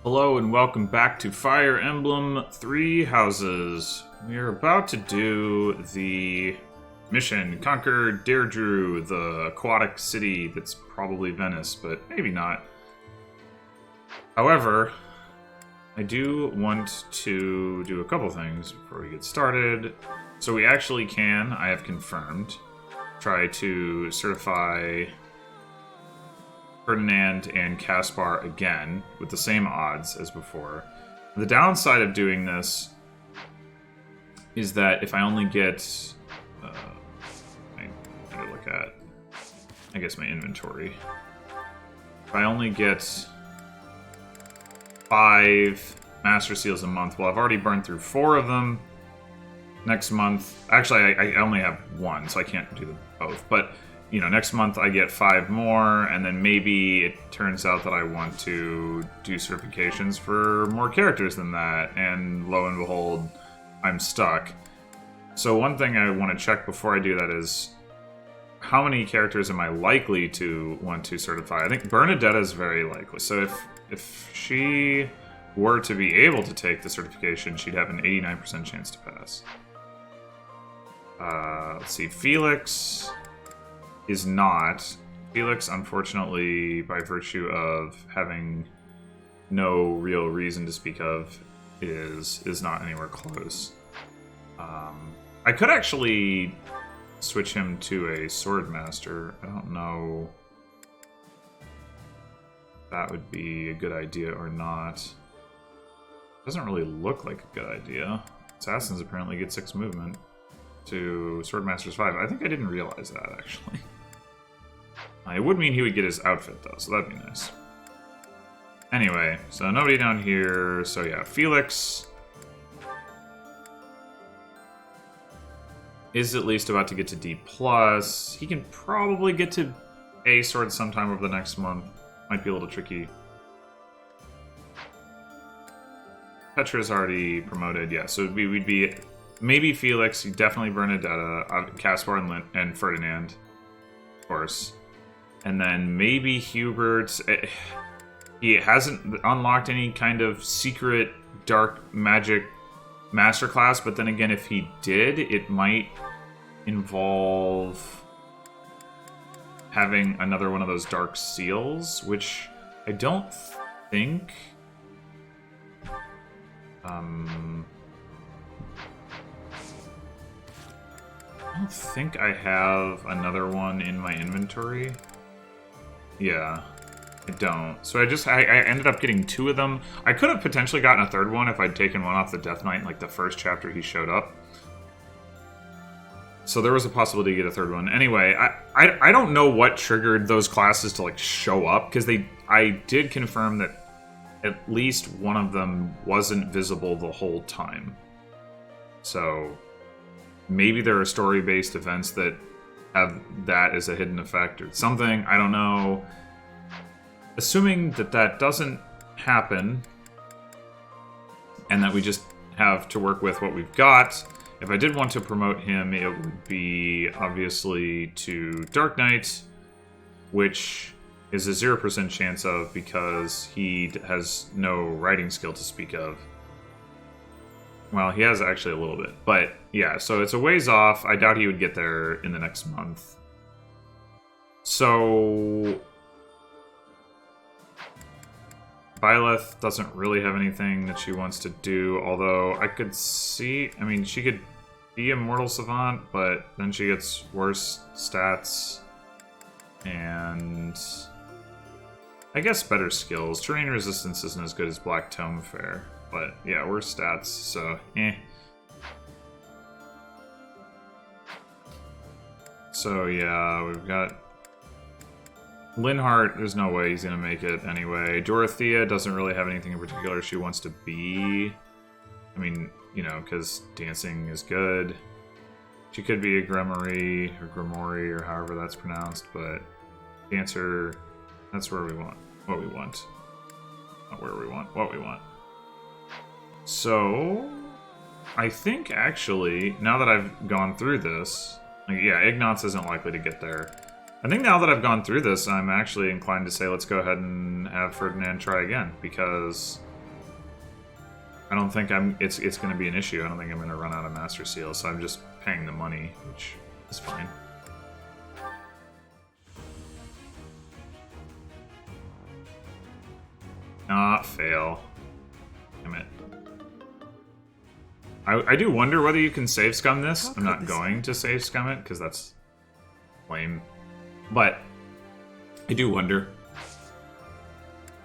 Hello and welcome back to Fire Emblem Three Houses. We are about to do the mission, Conquer Derdriu, the aquatic city that's probably Venice, but maybe not. However, I do want to do a couple things before we get started. So we actually can, I have confirmed, try to certify Ferdinand and Caspar again, with the same odds as before. The downside of doing this is that if I only get... I'm going to look at, I guess, my inventory. If I only get 5 Master Seals a month, well, I've already burned through 4 of them. Next month... Actually, I only have 1, so I can't do them both, but... You know, next month I get 5 more, and then maybe it turns out that I want to do certifications for more characters than that, and lo and behold, I'm stuck. So one thing I want to check before I do that is, how many characters am I likely to want to certify? I think Bernadetta is very likely. So if she were to be able to take the certification, she'd have an 89% chance to pass. Let's see, Felix... is not. Felix, unfortunately, by virtue of having no real reason to speak of, is not anywhere close. I could actually switch him to a sword master. I don't know if that would be a good idea or not. Doesn't really look like a good idea. Assassins apparently get 6 movement to Swordmaster's 5. I think I didn't realize that, actually. It would mean he would get his outfit, though, so that'd be nice. Anyway, so nobody down here. So yeah, Felix is at least about to get to D+. He can probably get to A sword sometime over the next month. Might be a little tricky. Petra's already promoted, yeah, so we'd be... Maybe Felix, definitely Bernadetta, Caspar and Ferdinand, of course. And then maybe Hubert. He hasn't unlocked any kind of secret dark magic masterclass, but then again, if he did, it might involve having another one of those dark seals, which I don't think... I don't think I have another one in my inventory. Yeah, I don't. So I ended up getting 2 of them. I could have potentially gotten a 3rd one if I'd taken one off the Death Knight in like the first chapter he showed up. So there was a possibility to get a 3rd one. Anyway, I don't know what triggered those classes to like show up, because I did confirm that at least one of them wasn't visible the whole time. So maybe there are story-based events that have that as a hidden effect or something. I don't know. Assuming that that doesn't happen, and that we just have to work with what we've got, if I did want to promote him, it would be obviously to Dark Knight, which is a 0% chance of, because he has no writing skill to speak of. Well, he has actually a little bit, but yeah, so it's a ways off. I doubt he would get there in the next month. So Byleth doesn't really have anything that she wants to do, although I could see, I mean, she could be a Mortal Savant, but then she gets worse stats, and I guess better skills. Terrain resistance isn't as good as Black Tome Fair. But, yeah, worse stats, so, So, yeah, we've got... Linhardt, there's no way he's gonna make it anyway. Dorothea doesn't really have anything in particular she wants to be. I mean, you know, because dancing is good. She could be a Grimoire, or however that's pronounced, but Dancer, that's where we want. What we want. Not where we want, what we want. So, I think actually, now that I've gone through this, like, yeah, Ignatz isn't likely to get there. I think now that I've gone through this, I'm actually inclined to say let's go ahead and have Ferdinand try again, because I don't think it's going to be an issue. I don't think I'm going to run out of Master Seals, so I'm just paying the money, which is fine. Not fail. Damn it. I do wonder whether you can save scum this. I'm not going to save scum it, because that's lame. But I do wonder.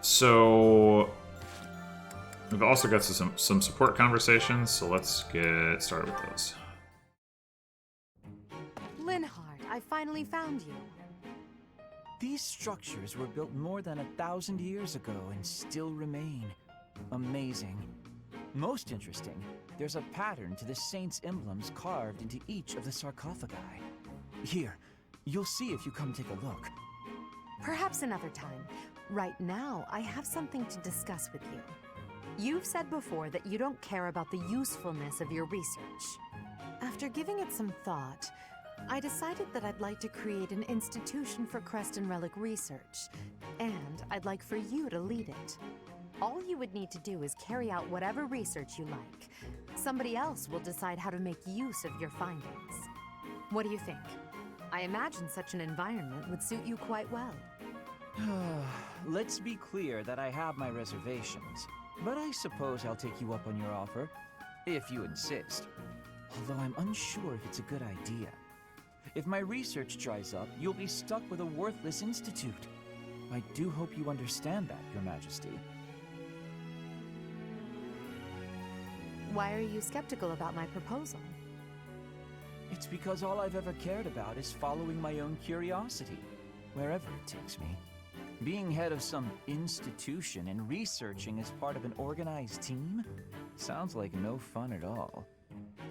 So we've also got some support conversations, so let's get started with those. Linhardt, I finally found you. These structures were built more than 1,000 years ago and still remain. Amazing. Most interesting, there's a pattern to the saints' emblems carved into each of the sarcophagi. Here, you'll see if you come take a look. Perhaps another time. Right now, I have something to discuss with you. You've said before that you don't care about the usefulness of your research. After giving it some thought, I decided that I'd like to create an institution for crest and relic research, and I'd like for you to lead it. All you would need to do is carry out whatever research you like. Somebody else will decide how to make use of your findings. What do you think? I imagine such an environment would suit you quite well. Let's be clear that I have my reservations, but I suppose I'll take you up on your offer, if you insist. Although I'm unsure if it's a good idea. If my research dries up, you'll be stuck with a worthless institute. I do hope you understand that, Your Majesty. Why are you skeptical about my proposal? It's because all I've ever cared about is following my own curiosity, wherever it takes me. Being head of some institution and researching as part of an organized team sounds like no fun at all.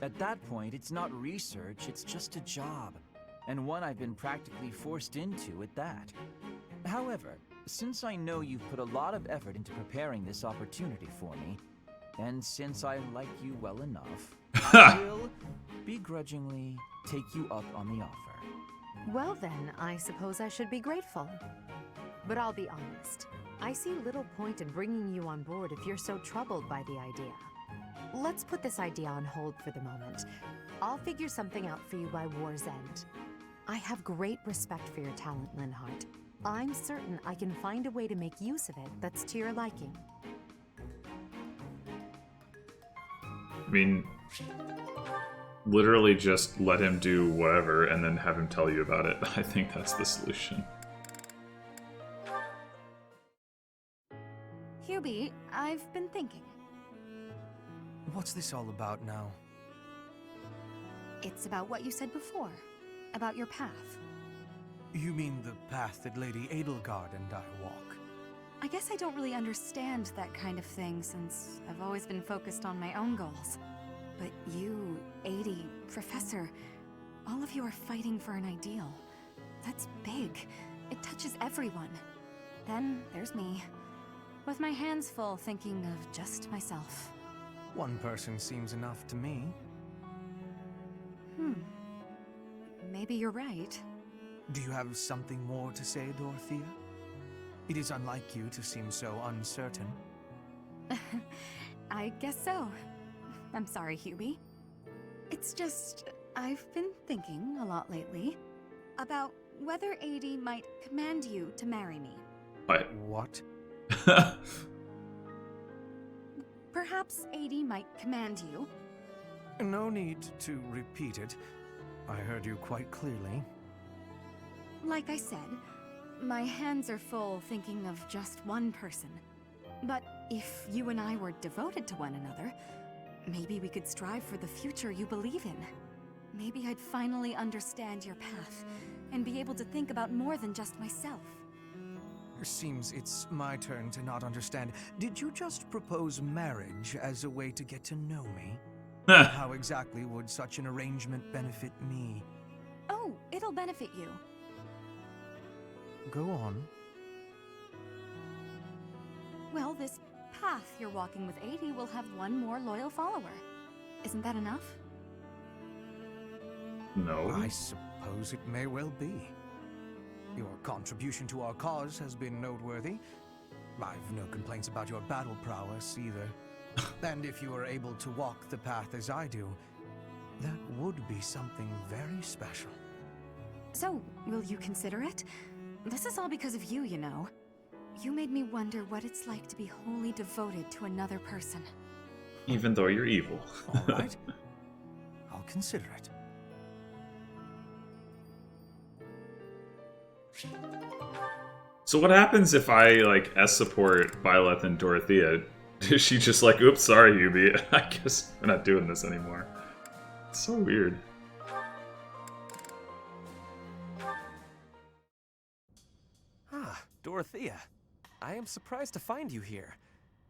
At that point, it's not research, it's just a job, and one I've been practically forced into at that. However, since I know you've put a lot of effort into preparing this opportunity for me, and since I like you well enough, I will begrudgingly take you up on the offer. Well then, I suppose I should be grateful. But I'll be honest, I see little point in bringing you on board if you're so troubled by the idea. Let's put this idea on hold for the moment. I'll figure something out for you by war's end. I have great respect for your talent, Linhardt. I'm certain I can find a way to make use of it that's to your liking. I mean, literally just let him do whatever and then have him tell you about it. I think that's the solution. Hubie, I've been thinking. What's this all about now? It's about what you said before, about your path. You mean the path that Lady Edelgard and I walk? I guess I don't really understand that kind of thing since I've always been focused on my own goals. But you, Adi, Professor, all of you are fighting for an ideal. That's big. It touches everyone. Then there's me, with my hands full thinking of just myself. One person seems enough to me. Maybe you're right. Do you have something more to say, Dorothea? It is unlike you to seem so uncertain. I guess so. I'm sorry, Hubie. It's just, I've been thinking a lot lately about whether Adi might command you to marry me. What? Perhaps Adi might command you. No need to repeat it. I heard you quite clearly. Like I said, my hands are full thinking of just one person. But if you and I were devoted to one another, maybe we could strive for the future you believe in. Maybe I'd finally understand your path and be able to think about more than just myself. Seems it's my turn to not understand. Did you just propose marriage as a way to get to know me? How exactly would such an arrangement benefit me? Oh, it'll benefit you. Go on. Well, this path you're walking with Adi will have one more loyal follower. Isn't that enough? No. I suppose it may well be. Your contribution to our cause has been noteworthy. I've no complaints about your battle prowess either. And if you were able to walk the path as I do, that would be something very special. So, will you consider it? This is all because of you, you know. You made me wonder what it's like to be wholly devoted to another person. Even though you're evil. All right. I'll consider it. So what happens if I, like, S-support Byleth and Dorothea? Is she just like, oops, sorry, Yubi, I guess we're not doing this anymore? It's so weird. Ah, Dorothea. I am surprised to find you here.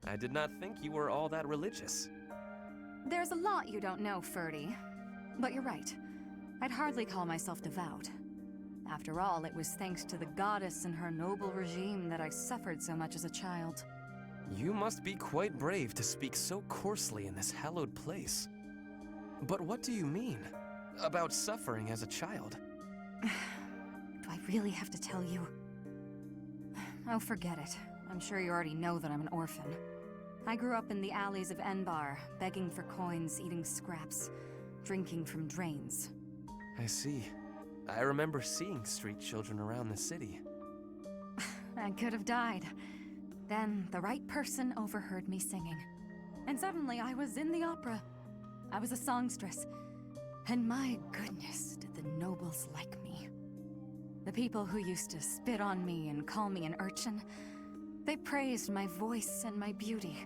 I did not think you were all that religious. There's a lot you don't know, Ferdy. But you're right. I'd hardly call myself devout. After all, it was thanks to the goddess and her noble regime that I suffered so much as a child. You must be quite brave to speak so coarsely in this hallowed place. But what do you mean about suffering as a child? Do I really have to tell you? Oh, forget it. I'm sure you already know that I'm an orphan. I grew up in the alleys of Enbar, begging for coins, eating scraps, drinking from drains. I see. I remember seeing street children around the city. I could have died. Then the right person overheard me singing. And suddenly I was in the opera. I was a songstress. And my goodness, did the nobles like me. The people who used to spit on me and call me an urchin, they praised my voice and my beauty.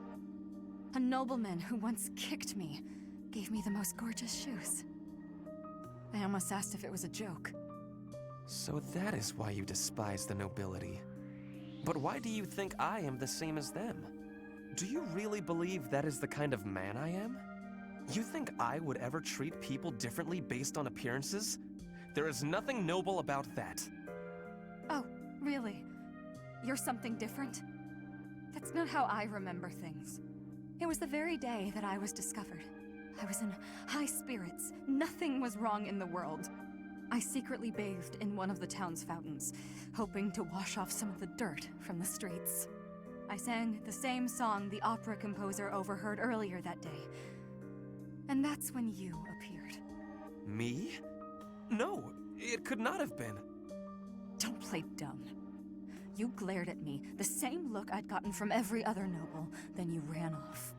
A nobleman who once kicked me gave me the most gorgeous shoes. I almost asked if it was a joke. So that is why you despise the nobility. But why do you think I am the same as them? Do you really believe that is the kind of man I am? You think I would ever treat people differently based on appearances? There is nothing noble about that. Oh, really? You're something different? That's not how I remember things. It was the very day that I was discovered. I was in high spirits. Nothing was wrong in the world. I secretly bathed in one of the town's fountains, hoping to wash off some of the dirt from the streets. I sang the same song the opera composer overheard earlier that day. And that's when you appeared. Me? No, it could not have been. Don't play dumb. You glared at me, the same look I'd gotten from every other noble, then you ran off.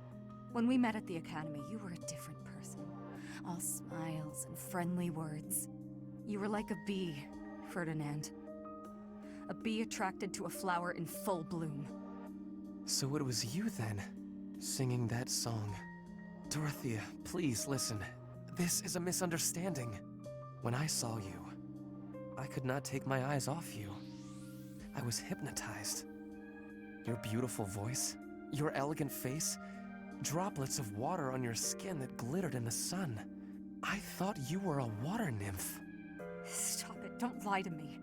When we met at the academy, you were a different person. All smiles and friendly words. You were like a bee, Ferdinand. A bee attracted to a flower in full bloom. So it was you then, singing that song. Dorothea, please listen. This is a misunderstanding. When I saw you, I could not take my eyes off you. I was hypnotized. Your beautiful voice, your elegant face, droplets of water on your skin that glittered in the sun. I thought you were a water nymph. Stop it, don't lie to me.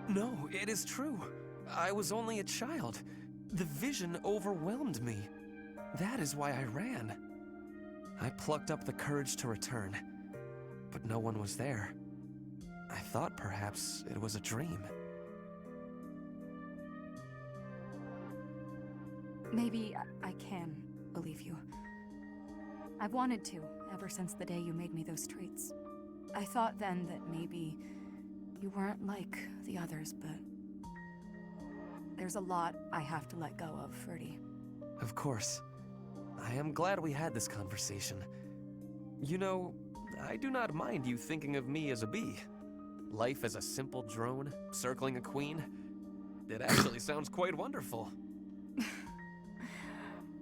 No, it is true. I was only a child. The vision overwhelmed me. That is why I ran. I plucked up the courage to return, but no one was there. I thought perhaps it was a dream. Maybe I can believe you. I've wanted to, ever since the day you made me those traits. I thought then that maybe you weren't like the others, but there's a lot I have to let go of, Ferdy. Of course. I am glad we had this conversation. You know, I do not mind you thinking of me as a bee. Life as a simple drone, circling a queen. It actually sounds quite wonderful.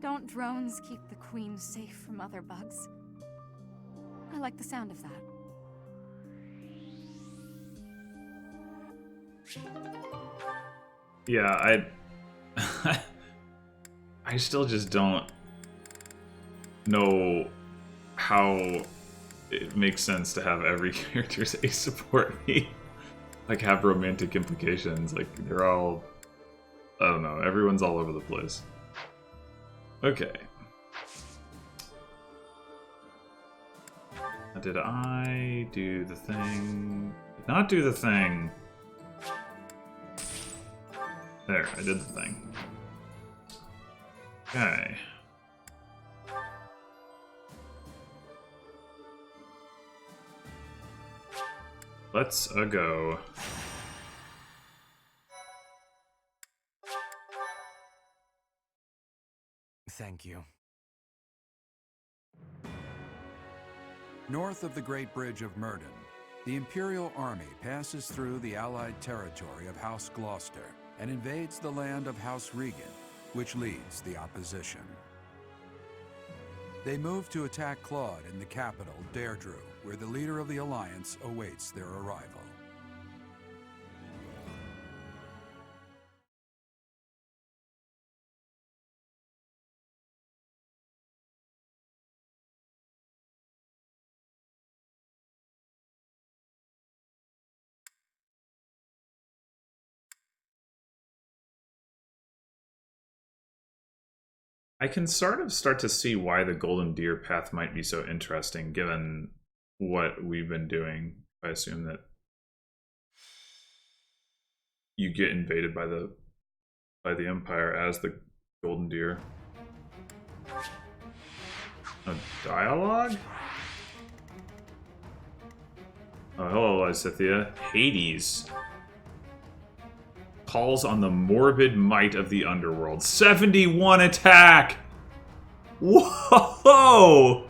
Don't drones keep the queen safe from other bugs? I like the sound of that. Yeah, I still just don't know how it makes sense to have every character's ace support me. Like, have romantic implications. Like, they're all... I don't know, everyone's all over the place. Okay. Did I do the thing? Did not do the thing. There, I did the thing. Okay. let's go. Thank you. North of the Great Bridge of Murden, the Imperial Army passes through the Allied territory of House Gloucester and invades the land of House Regan, which leads the opposition. They move to attack Claude in the capital, Derdriu, where the leader of the Alliance awaits their arrival. I can sort of start to see why the Golden Deer path might be so interesting, given what we've been doing. I assume that you get invaded by the Empire as the Golden Deer. A dialogue? Oh, hello, Lysithea. Hades calls on the morbid might of the underworld. 71 attack! Whoa!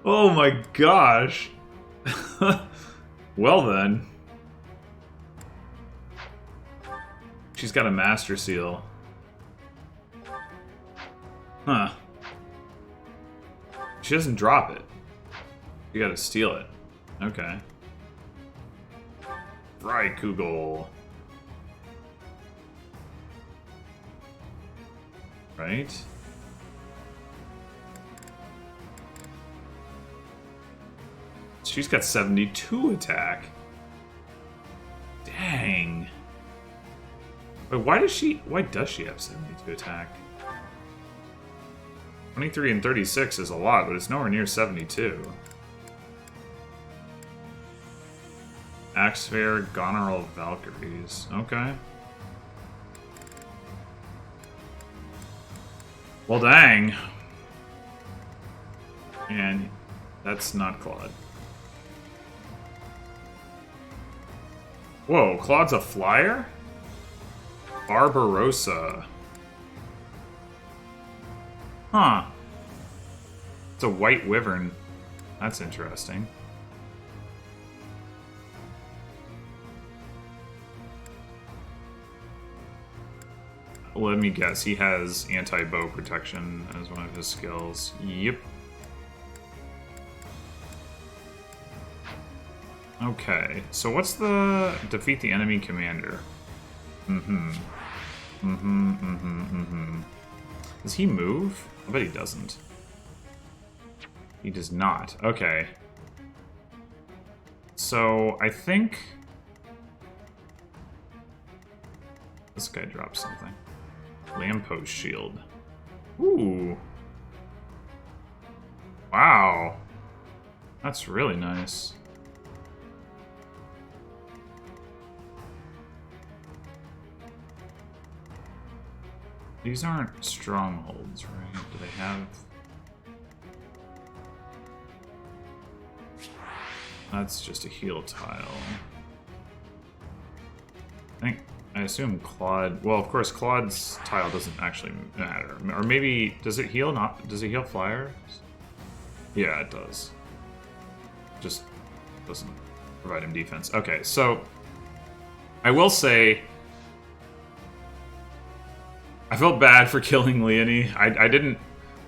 Oh my gosh. Well then. She's got a Master Seal. Huh. She doesn't drop it. You gotta steal it. Okay. Freikugel. Right? She's got 72 attack. Dang. Wait, why does she have 72 attack? 23 and 36 is a lot, but it's nowhere near 72. Axefair, Goneril Valkyries. Okay. Well, dang. And that's not Claude. Whoa, Claude's a flyer? Barbarossa. Huh. It's a white wyvern. That's interesting. Let me guess, he has anti-bow protection as one of his skills. Yep. Okay, so what's the defeat the enemy commander? Does he move? I bet he doesn't. He does not. Okay. So, I think this guy drops something. Lamppost shield. Ooh. Wow. That's really nice. These aren't strongholds, right? Do they have... That's just a heal tile. I assume Claude... Well, of course, Claude's tile doesn't actually matter. Or maybe... Does it heal not... Does it heal flyers? Yeah, it does. Just doesn't provide him defense. Okay, so... I will say... I felt bad for killing Leonie. I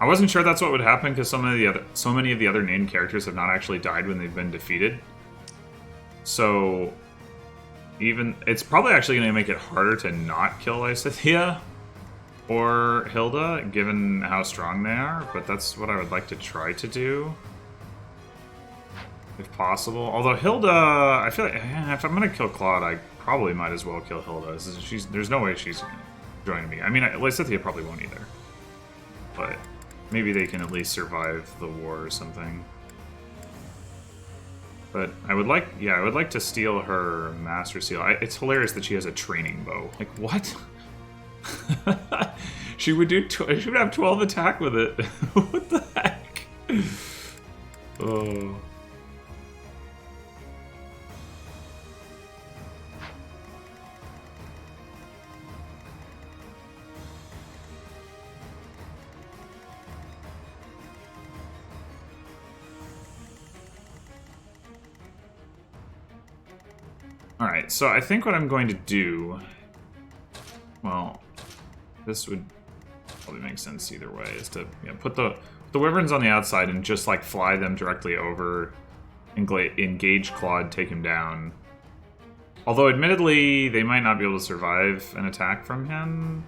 wasn't sure that's what would happen because so many of the other named characters have not actually died when they've been defeated. So it's probably actually going to make it harder to not kill Lysithea or Hilda, given how strong they are. But that's what I would like to try to do, if possible. Although Hilda, I feel like if I'm going to kill Claude, I probably might as well kill Hilda. There's no way she's joining me. I mean, Lysithea probably won't either. But maybe they can at least survive the war or something. But I would like to steal her Master Seal. It's hilarious that she has a training bow. Like, what? she would have 12 attack with it. What the heck? Oh. Alright, so I think what I'm going to do... Well, this would probably make sense either way, is to put the wyverns on the outside and just, like, fly them directly over, engage Claude, take him down. Although, admittedly, they might not be able to survive an attack from him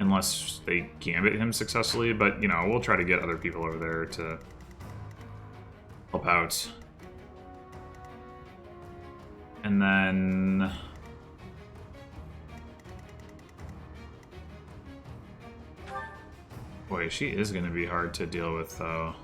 unless they gambit him successfully, but, you know, we'll try to get other people over there to help out. And then... Boy, she is going to be hard to deal with, though.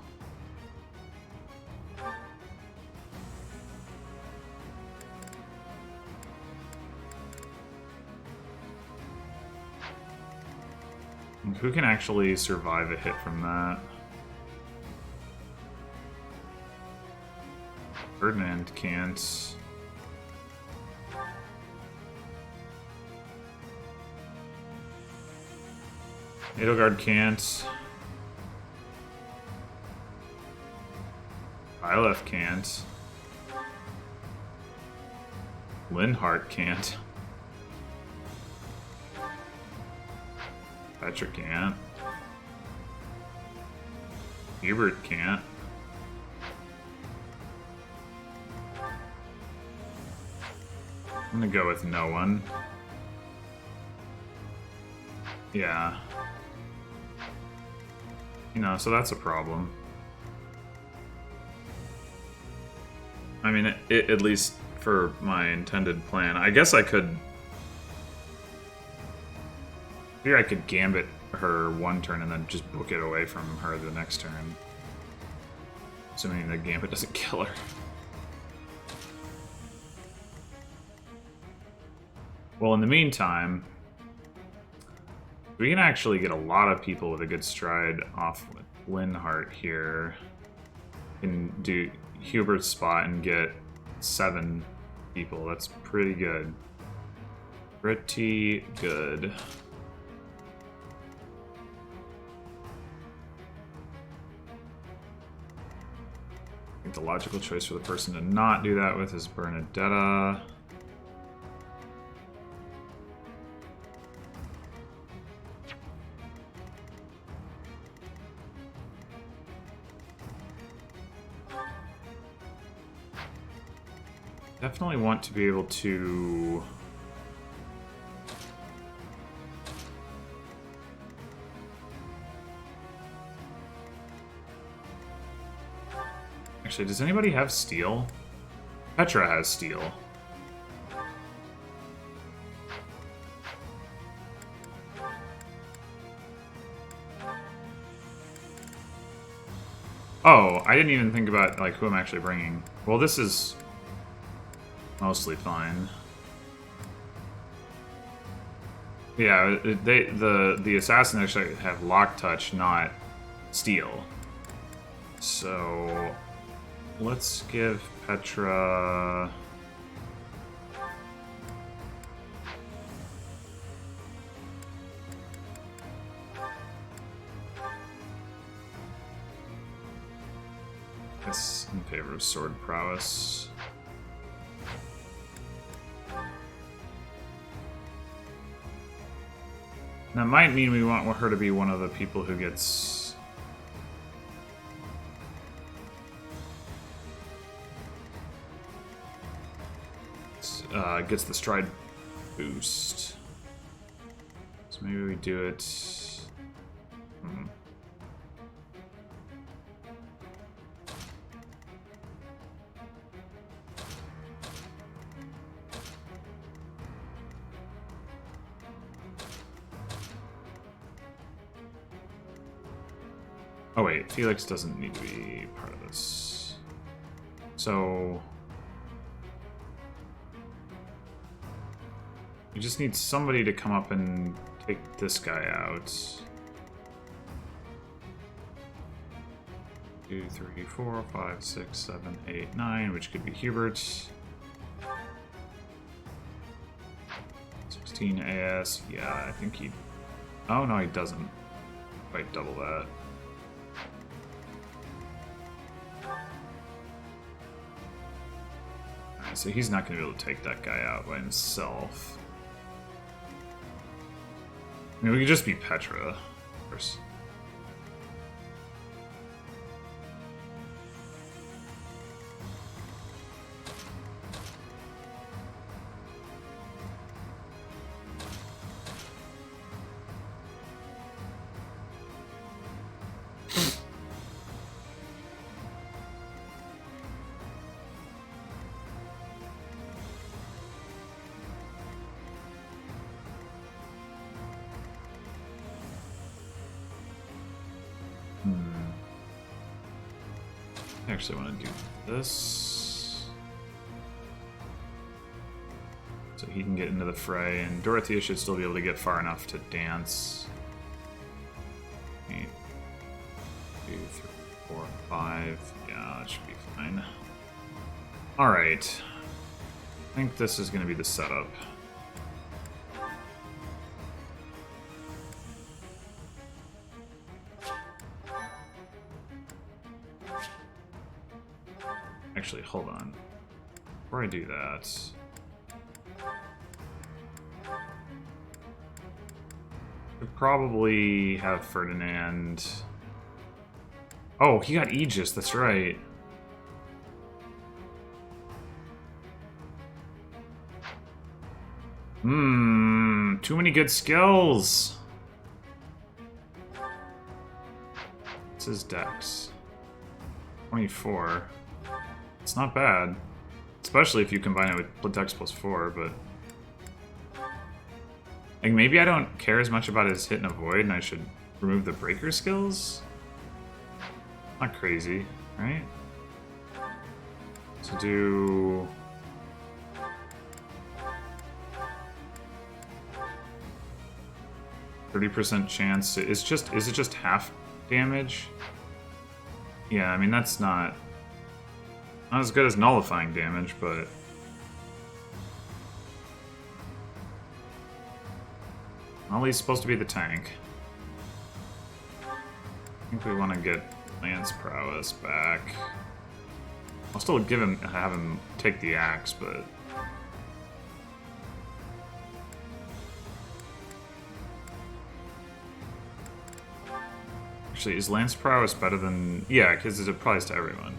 Who can actually survive a hit from that? Ferdinand can't. Edelgard can't. Byleth can't. Linhardt can't. Petra can't. Hubert can't. I'm gonna go with no one. Yeah. You know, so that's a problem. I mean, at least for my intended plan. I guess I could... Here I could gambit her one turn and then just book it away from her the next turn. Assuming the gambit doesn't kill her. Well, in the meantime, we can actually get a lot of people with a good stride off with Linhardt here. Can do Hubert's spot and get 7 people. That's pretty good. Pretty good. I think the logical choice for the person to not do that with is Bernadetta. Definitely want to be able to... Actually, does anybody have steel? Petra has steel. Oh, I didn't even think about like who I'm actually bringing. Well, this is mostly fine. Yeah, the assassin actually have lock touch, not steel. So let's give Petra... This in favor of sword prowess. That might mean we want her to be one of the people who gets... gets the stride boost. So maybe we do it... Oh wait, Felix doesn't need to be part of this. So... we just need somebody to come up and take this guy out. 2, 3, 4, 5, 6, 7, 8, 9, which could be Hubert. 16 AS, yeah, I think he... Oh no, he doesn't. Quite double that. So he's not going to be able to take that guy out by himself. I mean, we could just be Petra, of course. I actually want to do this so he can get into the fray, and Dorothea should still be able to get far enough to dance. 8, 2, 3, 4, 5. Yeah, that should be fine. Alright. I think this is going to be the setup. Actually, hold on. Before I do that... I'd probably have Ferdinand... Oh, he got Aegis, that's right. Too many good skills. What's his dex? 24. It's not bad. Especially if you combine it with dex plus 4, but... Like, maybe I don't care as much about his hit and avoid, and I should remove the breaker skills? Not crazy, right? So do... %30 chance. Is it just half damage? Yeah, I mean that's not as good as nullifying damage, but well, he's supposed to be the tank. I think we want to get Lance prowess back. I'll still have him take the axe, but actually, is Lance prowess better than... Yeah, because it applies to everyone.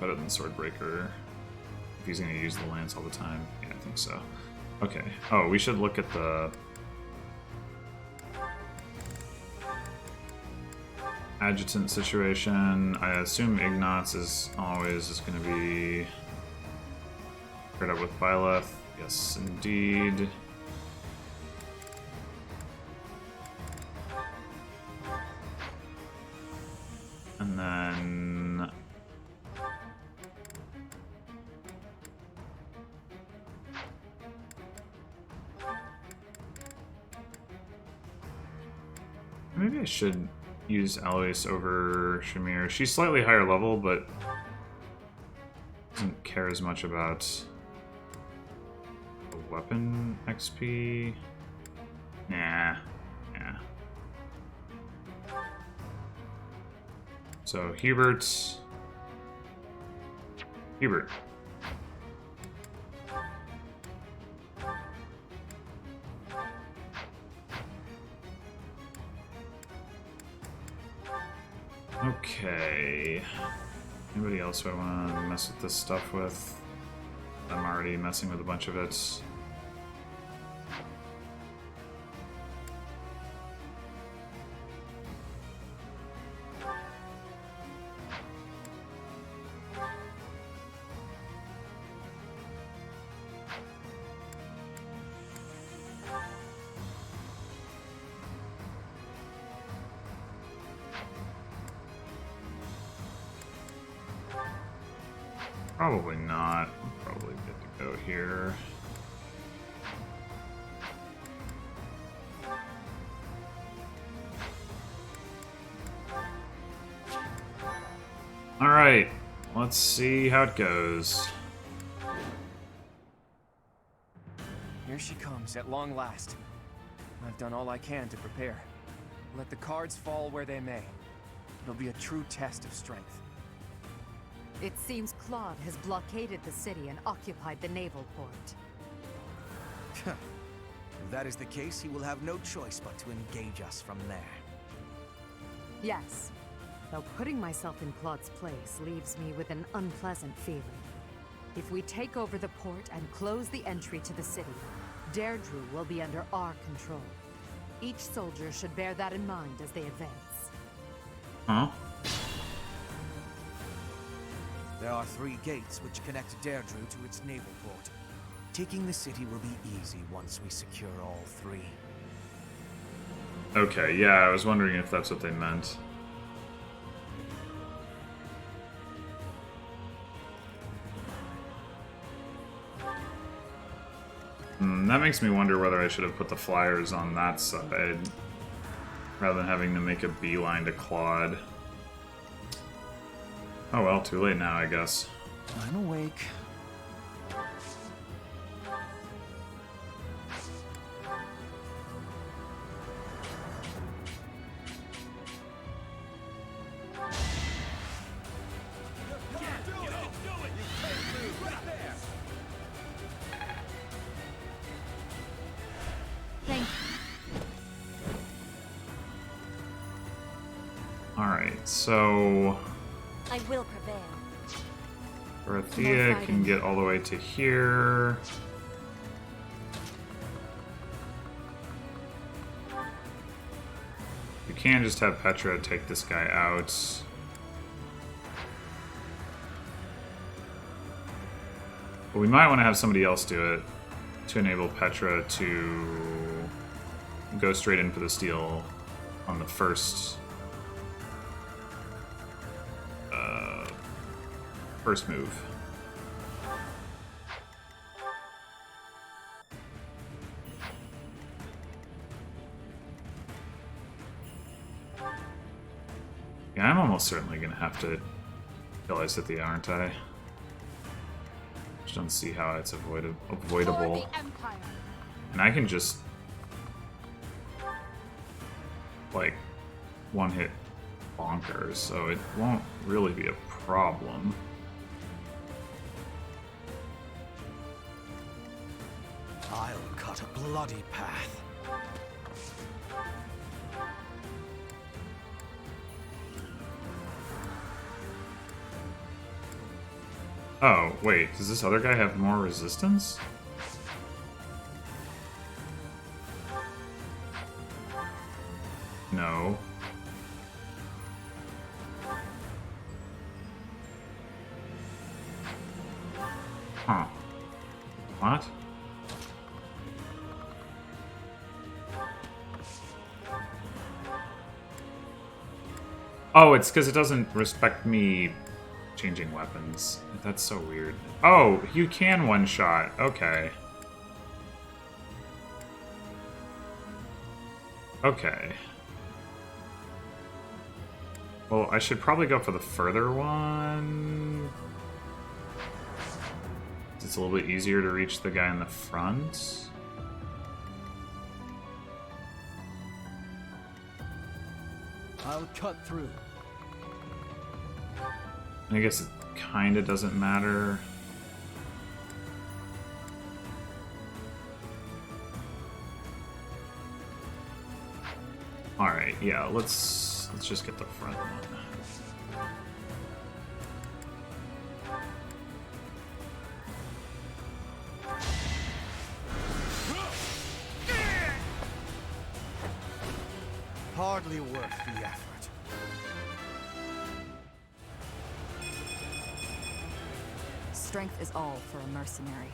Better than Swordbreaker. If he's going to use the Lance all the time. Yeah, I think so. Okay. Oh, we should look at the... Adjutant situation. I assume Ignatz is always just going to be... paired up with Byleth. Yes, indeed. And then... maybe I should use Alois over Shamir. She's slightly higher level, but doesn't care as much about the weapon XP. Nah. So Hubert. Okay. Anybody else who I want to mess with this stuff with? I'm already messing with a bunch of it. Probably not. I'm probably good to go here. Alright, let's see how it goes. Here she comes, at long last. I've done all I can to prepare. Let the cards fall where they may. It'll be a true test of strength. It seems Claude has blockaded the city and occupied the naval port. If that is the case, he will have no choice but to engage us from there. Yes, though putting myself in Claude's place leaves me with an unpleasant feeling. If we take over the port and close the entry to the city, Derdriu will be under our control. Each soldier should bear that in mind as they advance. Huh? There are 3 gates which connect Derdriu to its naval port. Taking the city will be easy once we secure all 3. Okay, yeah, I was wondering if that's what they meant. That makes me wonder whether I should have put the flyers on that side rather than having to make a beeline to Claude. Oh well, too late now, I guess. I'm awake. Alright, so I will prevail. Dorothea can get all the way to here. You can just have Petra take this guy out. But we might want to have somebody else do it to enable Petra to go straight in for the steal on the first move. Yeah, I'm almost certainly gonna have to kill Isithia, aren't I? Just don't see how it's avoidable. And I can just like one-hit bonkers, so it won't really be a problem. I'll cut a bloody path. Oh, wait, does this other guy have more resistance? No. Huh. What? Oh, it's because it doesn't respect me changing weapons. That's so weird. Oh, you can one-shot. Okay. Okay. Well, I should probably go for the further one. It's a little bit easier to reach the guy in the front. I'll cut through. I guess it kind of doesn't matter. All right, yeah, let's just get the front one. Hardly worth the effort. Strength is all for a mercenary.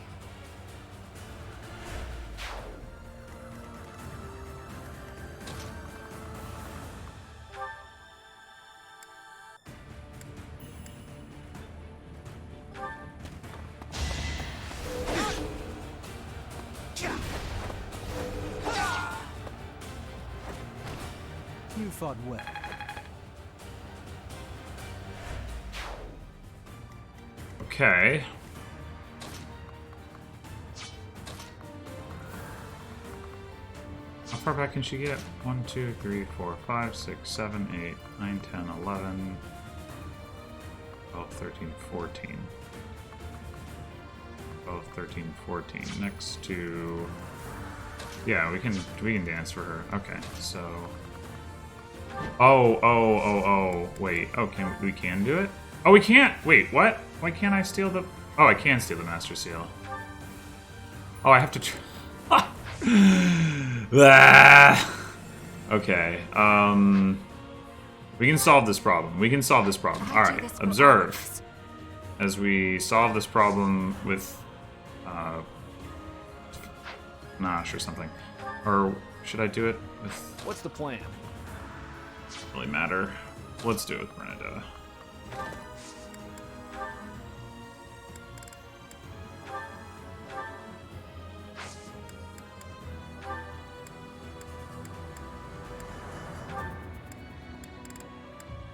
You fought well. Okay. How far back can she get? 1, 2, 3, 4, 5, 6, 7, 8, 9, 10, 11. 12, 13, 14. 12, 13, 14. Next to... Yeah, we can dance for her. Okay, so... Oh, wait. Oh, we can do it? Oh, we can't! Wait, what? Why can't I steal the... Oh, I can steal the Master Seal. Oh, I have to... Okay, we can solve this problem. We can solve this problem. Alright, observe. As we solve this problem with, Nash or something. Or should I do it with... What's the plan? Doesn't really matter. Let's do it with Bernadetta.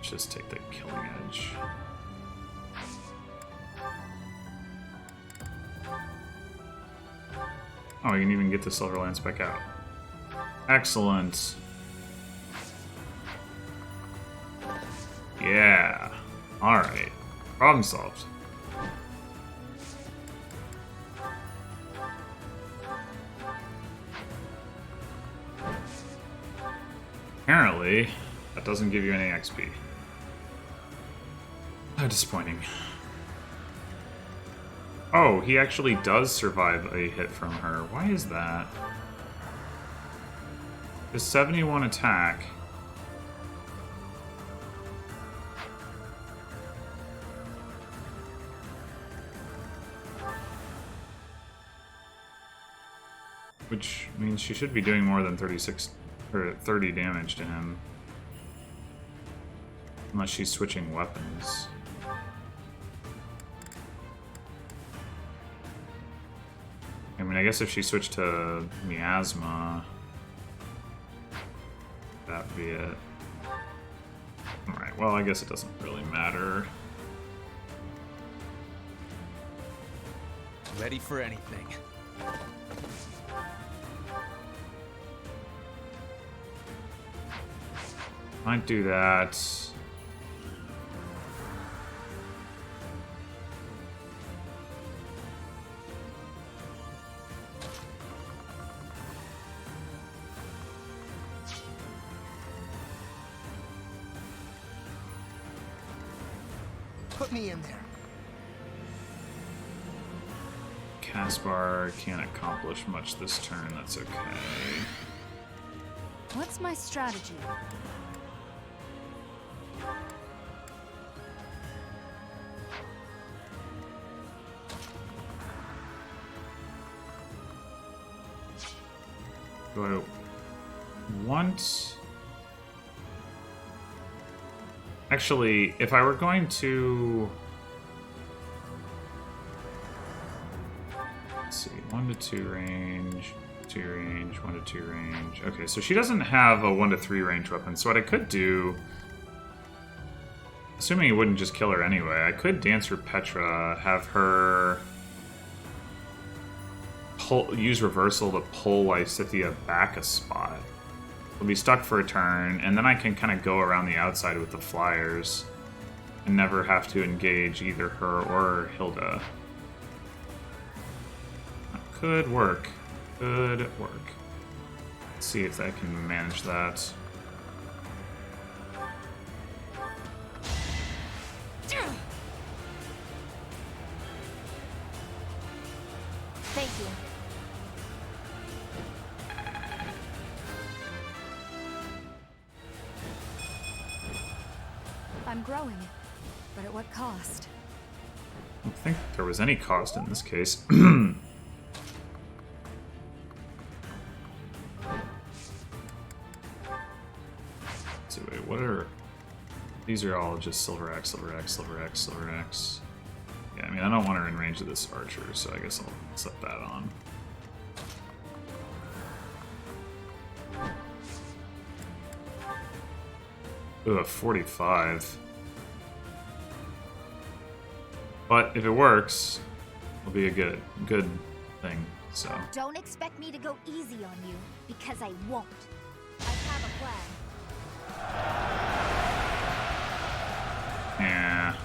Just take the killing edge. Oh, you can even get the Silver Lance back out. Excellent. Yeah. Alright. Problem solved. Apparently, that doesn't give you any XP. How disappointing. Oh, he actually does survive a hit from her. Why is that? The 71 attack. Which means she should be doing more than 36 or 30 damage to him. Unless she's switching weapons. I mean, I guess if she switched to Miasma, that'd be it. Alright, well, I guess it doesn't really matter. Ready for anything. Might do that. Put me in there. Caspar can't accomplish much this turn, that's okay. What's my strategy? Do I want... Actually, if I were going to... Let's see, 1 to 2 range, 2 range, 1 to 2 range. Okay, so she doesn't have a 1 to 3 range weapon, so what I could do... Assuming it wouldn't just kill her anyway, I could dance for Petra, have her... use reversal to pull Lysithea back a spot. We'll be stuck for a turn, and then I can kind of go around the outside with the flyers and never have to engage either her or Hilda. That could work. Could work. Let's see if I can manage that. Thank you. I'm growing, but at what cost? I don't think there was any cost in this case. So wait, what are... These are all just Silver Axe, Silver Axe, Silver Axe, Silver Axe. Yeah, I mean, I don't want her in range of this archer, so I guess I'll set that on. Ooh, a 45. But if it works, it'll be a good thing, so. Don't expect me to go easy on you, because I won't. I have a plan. Yeah.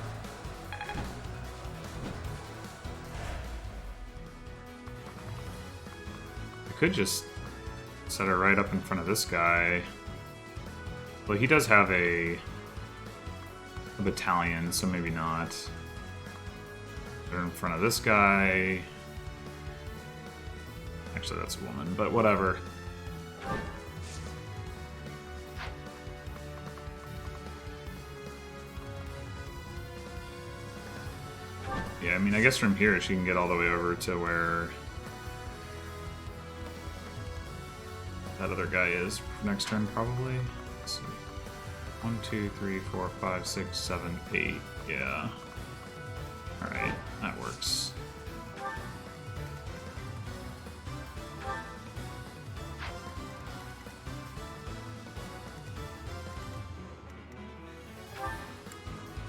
Could just set her right up in front of this guy. Well, he does have a battalion, so maybe not. They're in front of this guy. Actually, that's a woman, but whatever. Yeah, I mean, I guess from here she can get all the way over to where that other guy is next turn, probably. Let's see. 1, 2, 3, 4, 5, 6, 7, 8. Yeah. Alright, that works.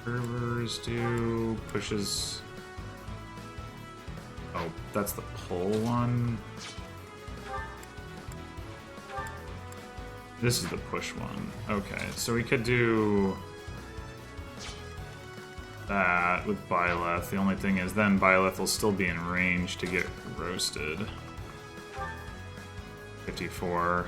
Servers do pushes. Oh, that's the pull one. This is the push one. Okay, so we could do that with Byleth. The only thing is then Byleth will still be in range to get roasted. 54.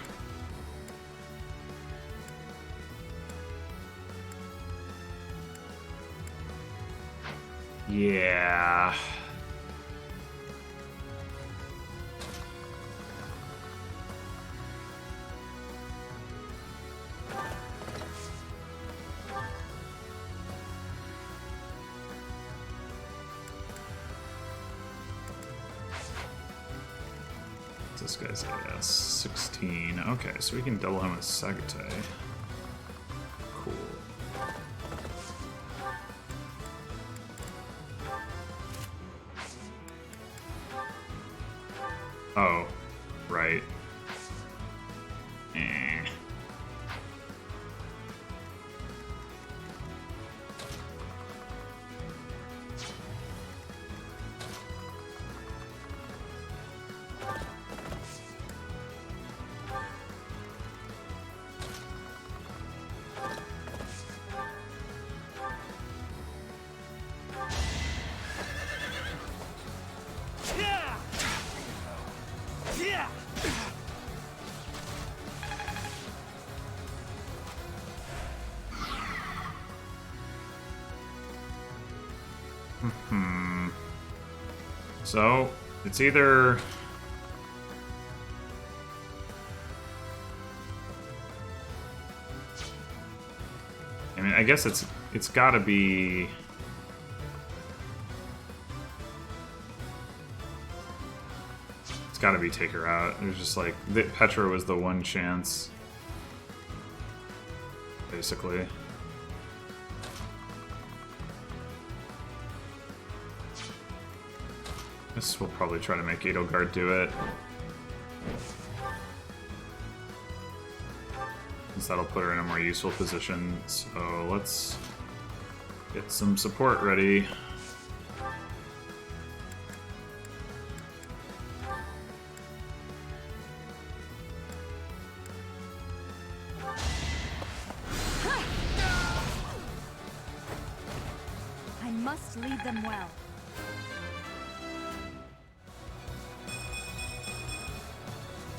Yeah. This guy's AS 16. Okay, so we can double him with Sagate. Cool. Oh, right. Eh. So, it's either... I mean, I guess it's gotta be... It's gotta be take her out. There's just like... Petra was the one chance. Basically. This will probably try to make Edelgard do it. Since that'll put her in a more useful position. So let's get some support ready. I must lead them well.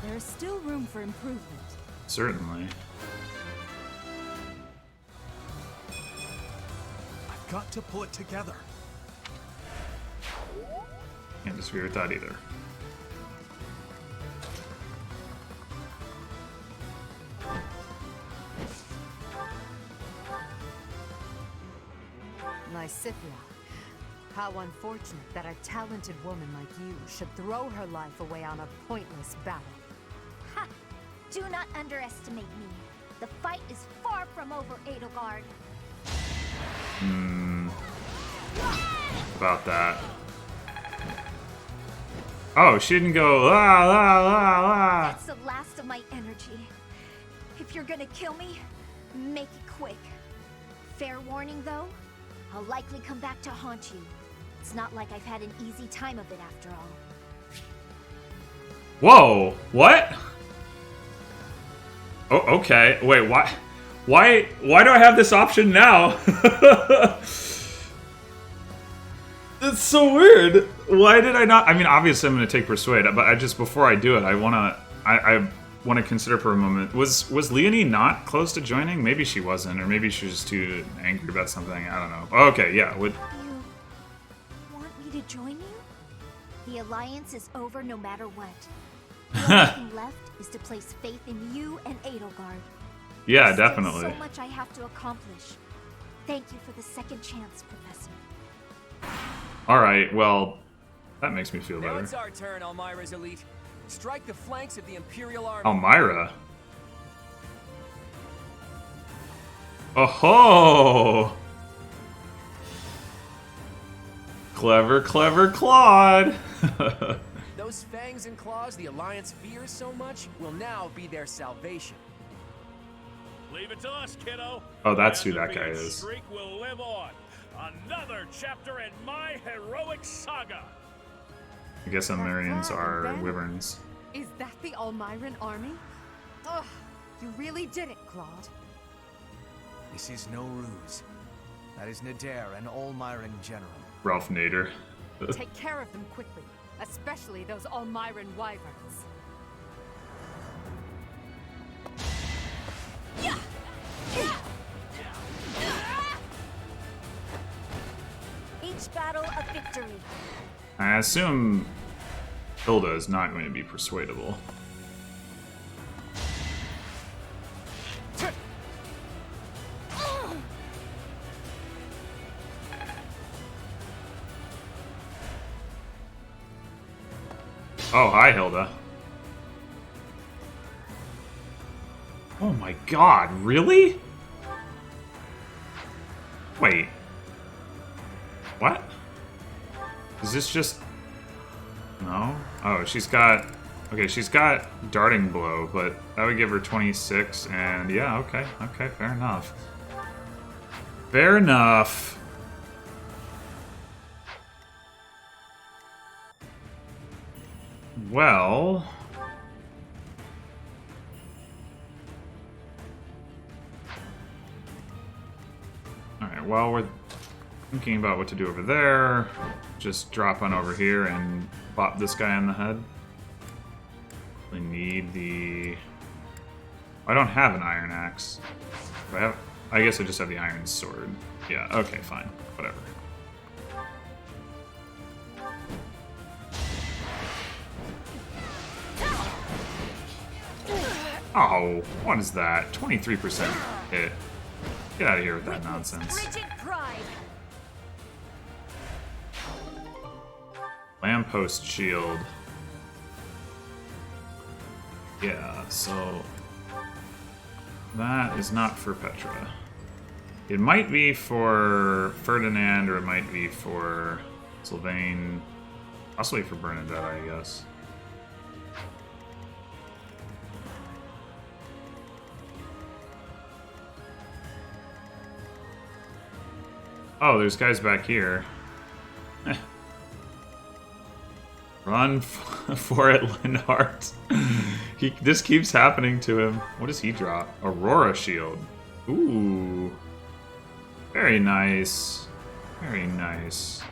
There is still room for improvement. Certainly. I've got to pull it together. Can't disagree with that either. Lysithia, how unfortunate that a talented woman like you should throw her life away on a pointless battle. Ha! Do not underestimate me. The fight is far from over, Edelgard. About that. Oh, she didn't go la la la la. That's the last of my energy. If you're gonna kill me, make it quick. Fair warning, though, I'll likely come back to haunt you. It's not like I've had an easy time of it after all. Whoa! What? Oh, okay. Wait, why? Why do I have this option now? It's so weird. Why did I not? I mean, obviously I'm going to take Persuade, but I just, before I do it, I want to consider for a moment. Was Leonie not close to joining? Maybe she wasn't, or maybe she was just too angry about something. I don't know. Okay, yeah. You want me to join you? The alliance is over no matter what. The only thing left is to place faith in you and Edelgard. Yeah, There's definitely. still so much I have to accomplish. Thank you for the second chance, Professor. Alright, well, that makes me feel Now better. it's our turn, Elmira's elite. Strike the flanks of the Imperial Army. Elmira? Oh-ho! Clever, clever Claude! Those fangs and claws the Alliance fears so much will now be their salvation. Leave it to us, kiddo. Oh, that's who The that guy undefeated is. Streak will live on. Another chapter in my heroic saga. I guess Elmirians are Ben? wyverns. Is that the Almiran army? Ugh, you really did it, Claude. This is no ruse. That is Nadir, an Almiran general. Ralph Nader. Take care of them quickly, especially those Almiran wyverns. Each battle a victory. I assume Hilda is not going to be persuadable. Oh, hi, Hilda. Oh my god, really? Wait. What? Is this just... No? Oh, she's got... Okay, she's got Darting Blow, but that would give her 26, and yeah, okay, fair enough. Fair enough. Well... Alright, well, we're thinking about what to do over there. Just drop on over here and bop this guy on the head. We need the... I don't have an iron axe. I guess I just have the iron sword. Yeah, okay, fine. Whatever. Oh, what is that? 23% hit. Get out of here with that nonsense. Rigid pride. Lamppost shield. Yeah, so that is not for Petra. It might be for Ferdinand, or it might be for Sylvain. Possibly for Bernadette, I guess. Oh, there's guys back here. Run for it, Linhardt. This keeps happening to him. What does he drop? Aurora Shield. Ooh. Very nice. Very nice.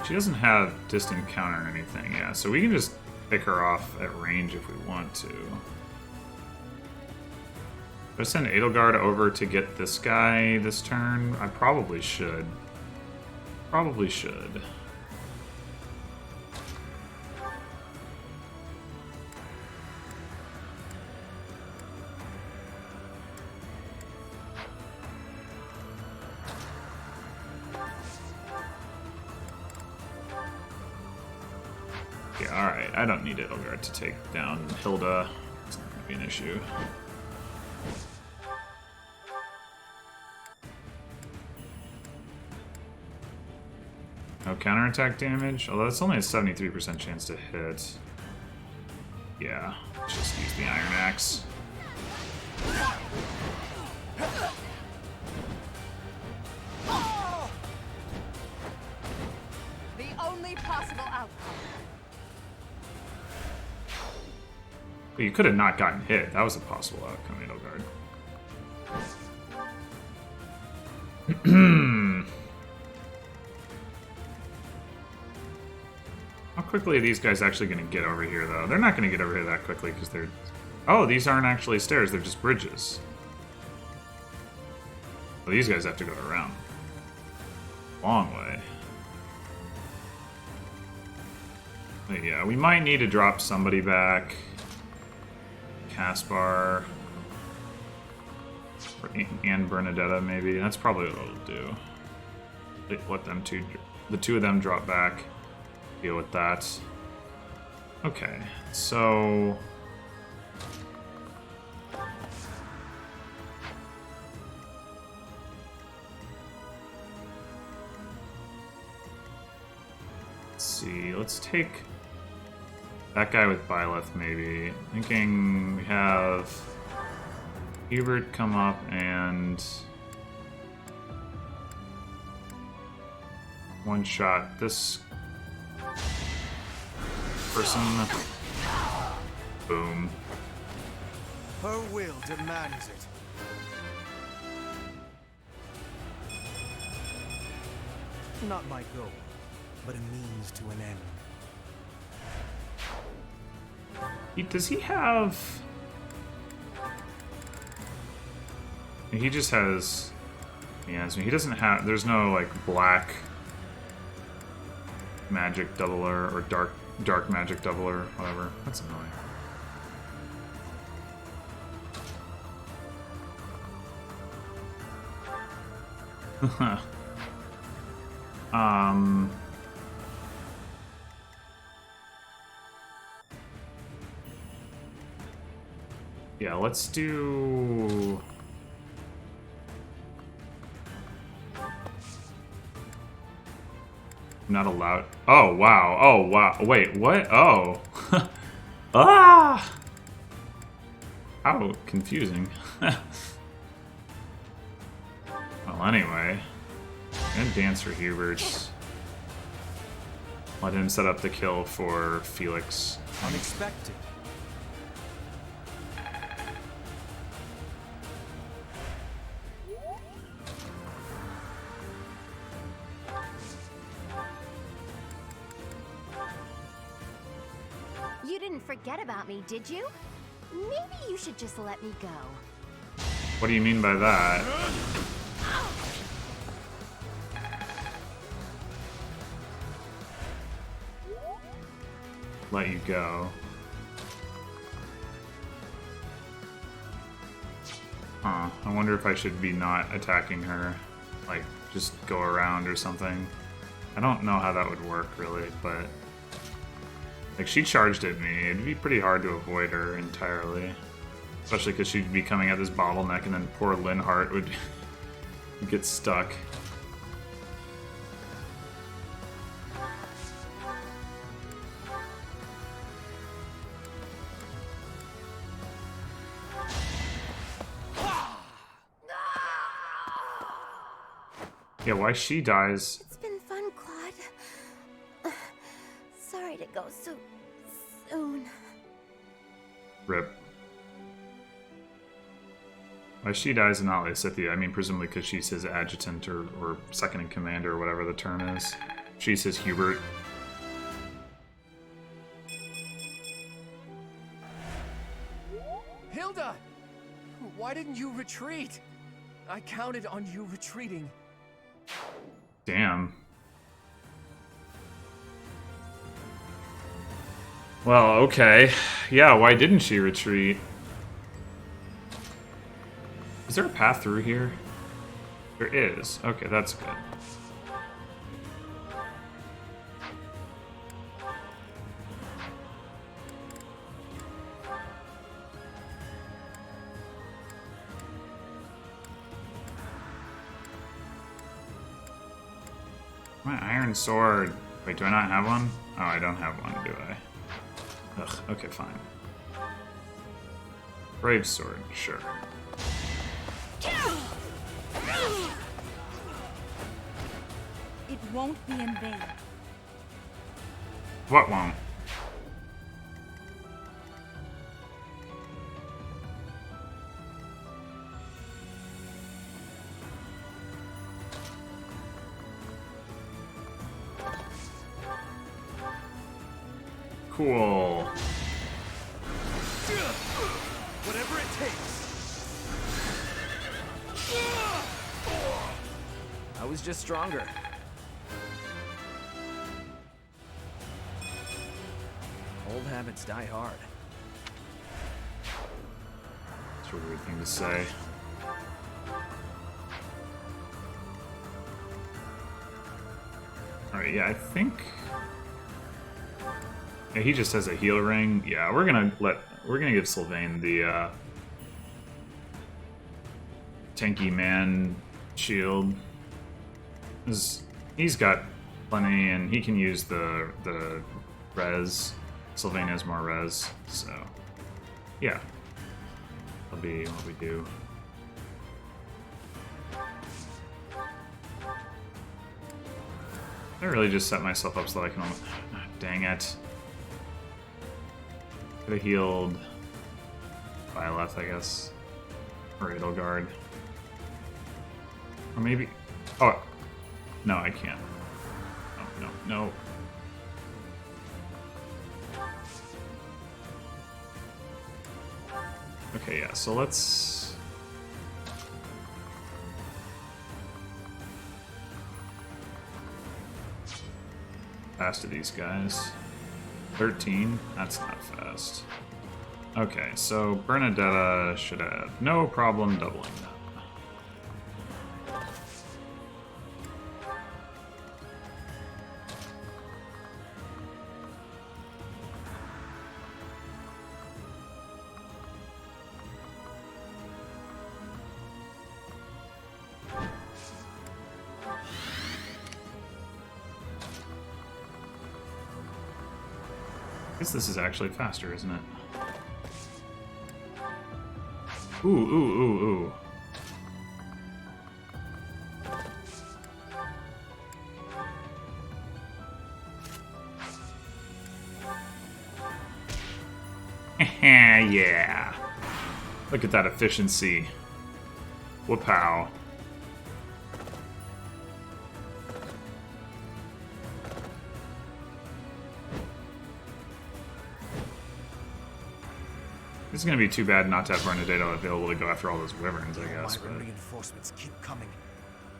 She doesn't have distant counter or anything, yeah, so we can just pick her off at range if we want to. Should I send Edelgard over to get this guy this turn? I probably should. Probably should. Yeah, alright. I don't need Edelgard to take down Hilda. It's not going to be an issue. No counterattack damage? Although it's only a 73% chance to hit. Yeah, let's just use the Iron Axe. The only possible But you could have not gotten hit. That was a possible outcome, Edelgard. How quickly are these guys actually going to get over here, though? They're not going to get over here that quickly because they're... Oh, these aren't actually stairs. They're just bridges. Well, these guys have to go around. Long way. But yeah, we might need to drop somebody back. Caspar. And Bernadetta, maybe. That's probably what we'll do. Let them two... The two of them drop back. Deal with that. Okay, so... Let's see, let's take that guy with Byleth, maybe. Thinking we have Hubert come up and one-shot this person. Boom. Her will demands it. Not my goal, but a means to an end. Does he have... He just has... Yeah, so he doesn't have... There's no, like, black magic doubler or dark magic doubler, whatever. That's annoying. Yeah, let's do... Not allowed. Oh, wow. Oh, wow. Wait, what? Oh. Ah! How confusing. Well, anyway. And dance for Hubert's. Let him set up the kill for Felix. Unexpected. You didn't forget about me, did you? Maybe you should just let me go. What do you mean by that? Let you go. Huh. I wonder if I should be not attacking her. Like, just go around or something. I don't know how that would work, really, but... Like, she charged at me. It'd be pretty hard to avoid her entirely. Especially because she'd be coming at this bottleneck, and then poor Linhart would get stuck. Yeah, why she dies? It's been fun, Claude. Sorry to go so soon. Rip. Why she dies and not Lysithea? I mean, presumably because she's his adjutant or second in command or whatever the term is. She's his Hubert. Hilda! Why didn't you retreat? I counted on you retreating. Damn. Well, okay. Yeah, why didn't she retreat? Is there a path through here? There is. Okay, that's good. My iron sword. Wait, do I not have one? Oh, I don't have one, do I? Ugh, okay, fine. Brave sword, sure. It won't be in vain. What won't? Cool. Whatever it takes. I was just stronger. Old habits die hard. That's a weird thing to say. Alright, yeah, I think... Yeah, he just has a heal ring. Yeah, we're gonna give Sylvain the tanky man shield. He's got plenty, and he can use the res. Sylvain has more res, so yeah, that'll be what we do. I really just set myself up so that I can almost... Dang it. Could have healed Byleth, I guess. Or Edelgard. Or maybe... Oh! No, I can't. Oh, no. Okay, yeah, so let's... Fast to these guys. 13? That's not fast. Okay, so Bernadetta should have no problem doubling that. I guess this is actually faster, isn't it? Ooh. Yeah. Look at that efficiency. Whoop-pow. It's gonna be too bad not to have Bernadetta available to go after all those wyverns, I guess. Wyvern reinforcements keep coming.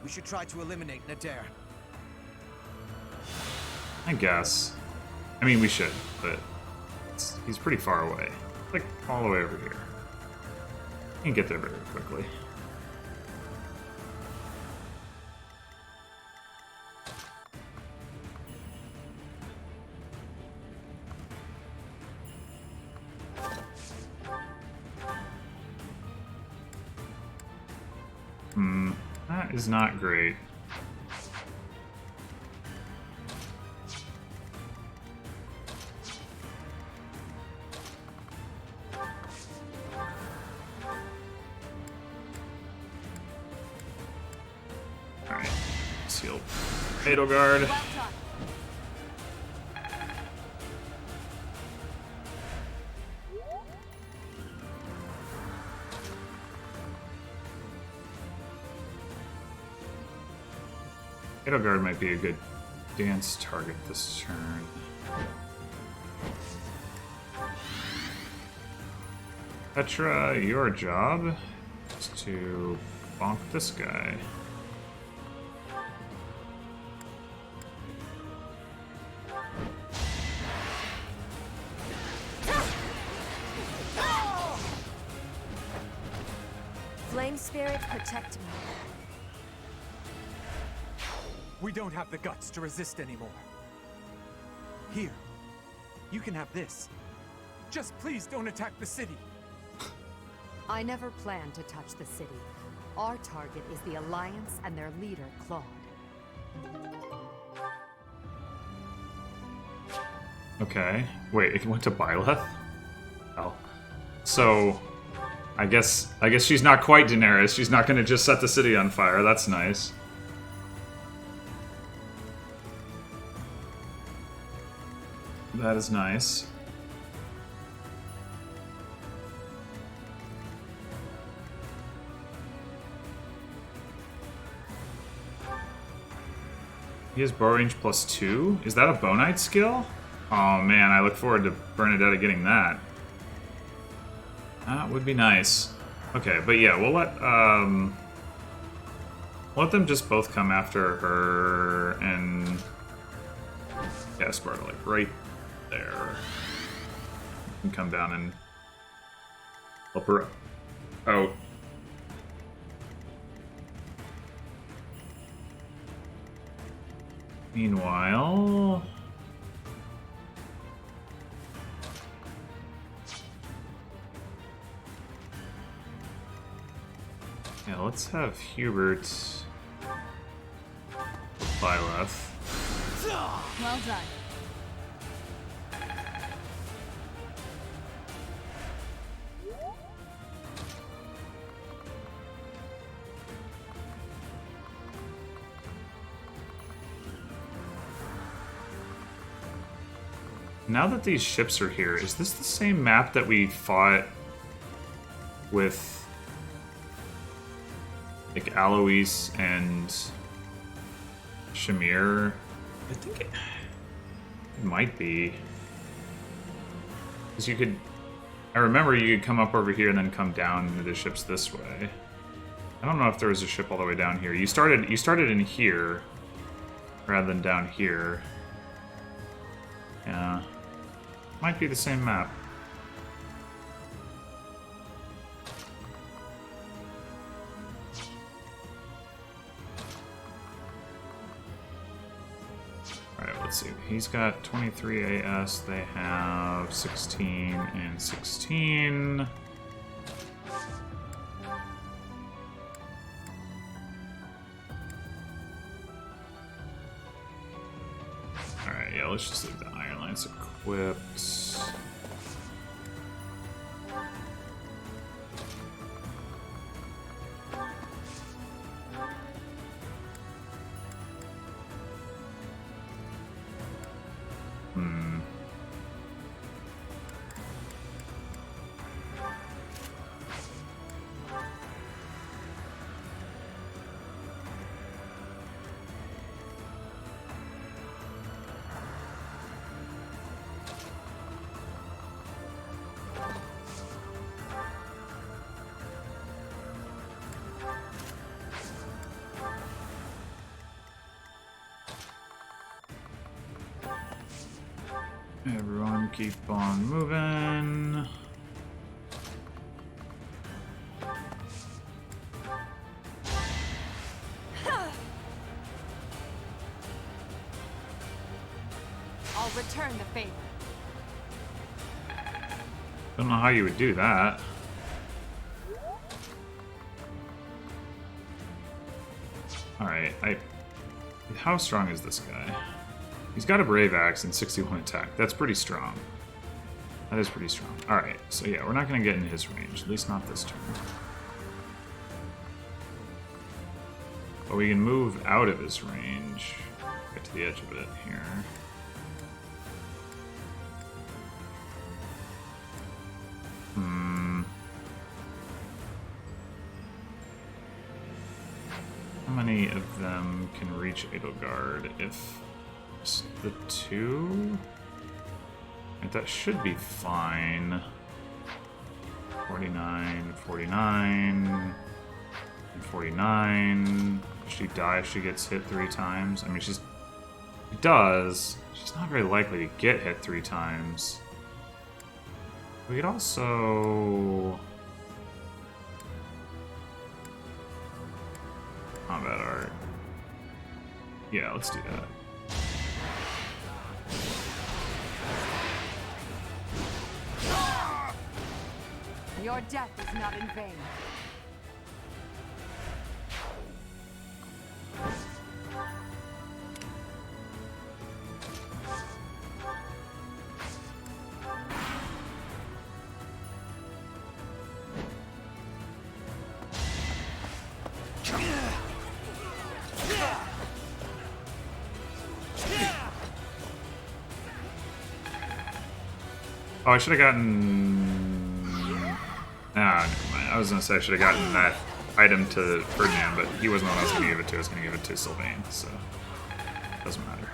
We should try to eliminate Nadir. I guess. I mean, we should, but he's pretty far away. Like, all the way over here. Can't get there very quickly. That is not great. Alright, sealed. Edelgard. Edelgard might be a good dance target this turn. Petra, your job is to bonk this guy. Flame Spirit, protect me. We don't have the guts to resist anymore. Here, you can have this. Just please don't attack the city. I never planned to touch the city. Our target is the Alliance and their leader, Claude. Okay. Wait, it went to Byleth? Oh. So, I guess she's not quite Daenerys. She's not going to just set the city on fire. That's nice. That is nice. He has bow range +2. Is that a Bow Knight skill? Oh man, I look forward to Bernadetta getting that. That would be nice. Okay, but yeah, we'll let them just both come after her and yeah, Sparta, like right there. And come down and help her out. Meanwhile, yeah, let's have Hubert Byleth. Well done. Now that these ships are here, is this the same map that we fought with, like, Alois and Shamir? I think it might be. Because you could... I remember you could come up over here and then come down into the ships this way. I don't know if there was a ship all the way down here. You started in here rather than down here. Yeah. Might be the same map. Alright, let's see. He's got 23 AS. They have 16 and 16. Alright, yeah, let's just leave the Iron Lance equipped. Everyone keep on moving. I'll return the favor. Don't know how you would do that. Alright, how strong is this guy? He's got a Brave Axe and 61 attack. That's pretty strong. That is pretty strong. Alright, so yeah, we're not going to get in his range. At least not this turn. But we can move out of his range. Get to the edge of it here. How many of them can reach Edelgard? If just the two? That should be fine. 49, 49, and 49. Does she die if she gets hit 3 times? I mean, she does. She's not very likely to get hit 3 times. We could also... Combat art. Yeah, let's do that. Your death is not in vain. Oh, I should have gotten... Ah, never mind. I was going to say I should have gotten that item to Ferdinand, but he wasn't the one I was going to give it to. I was going to give it to Sylvain, so... Doesn't matter.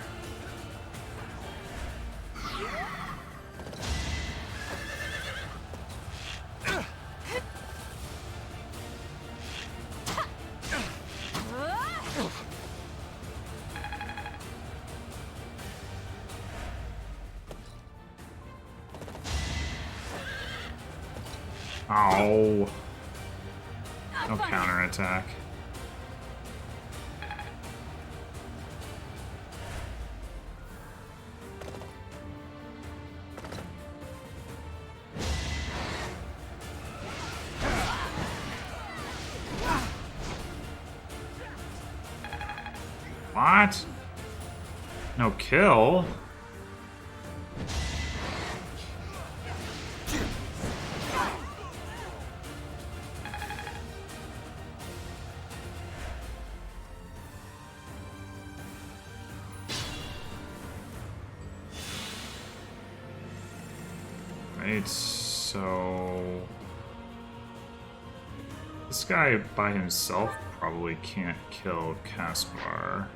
Ow. No counterattack. What? No kill? Right, so this guy by himself probably can't kill Caspar.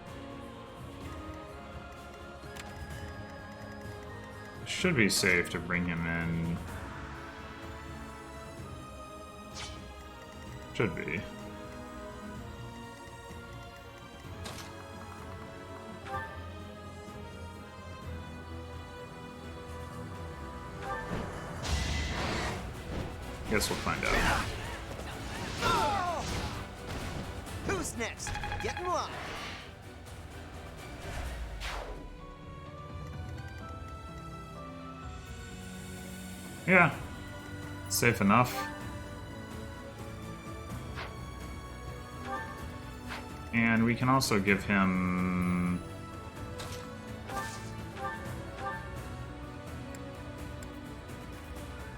Should be safe to bring him in. Should be. Guess we'll find out. Who's next? Get in line. Yeah, safe enough. And we can also give him...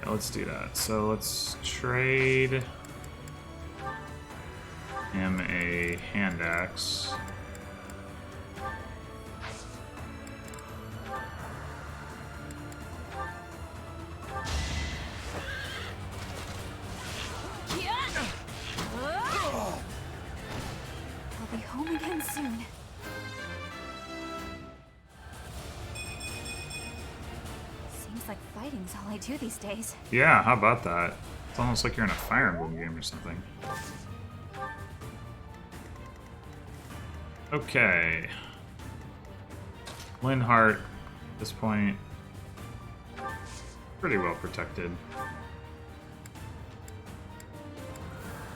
Yeah, let's do that. So let's trade him a hand axe. I'll be home again soon. Seems like fighting's all I do these days. Yeah, how about that? It's almost like you're in a Fire Emblem game or something. Okay. Linhardt, at this point, pretty well protected.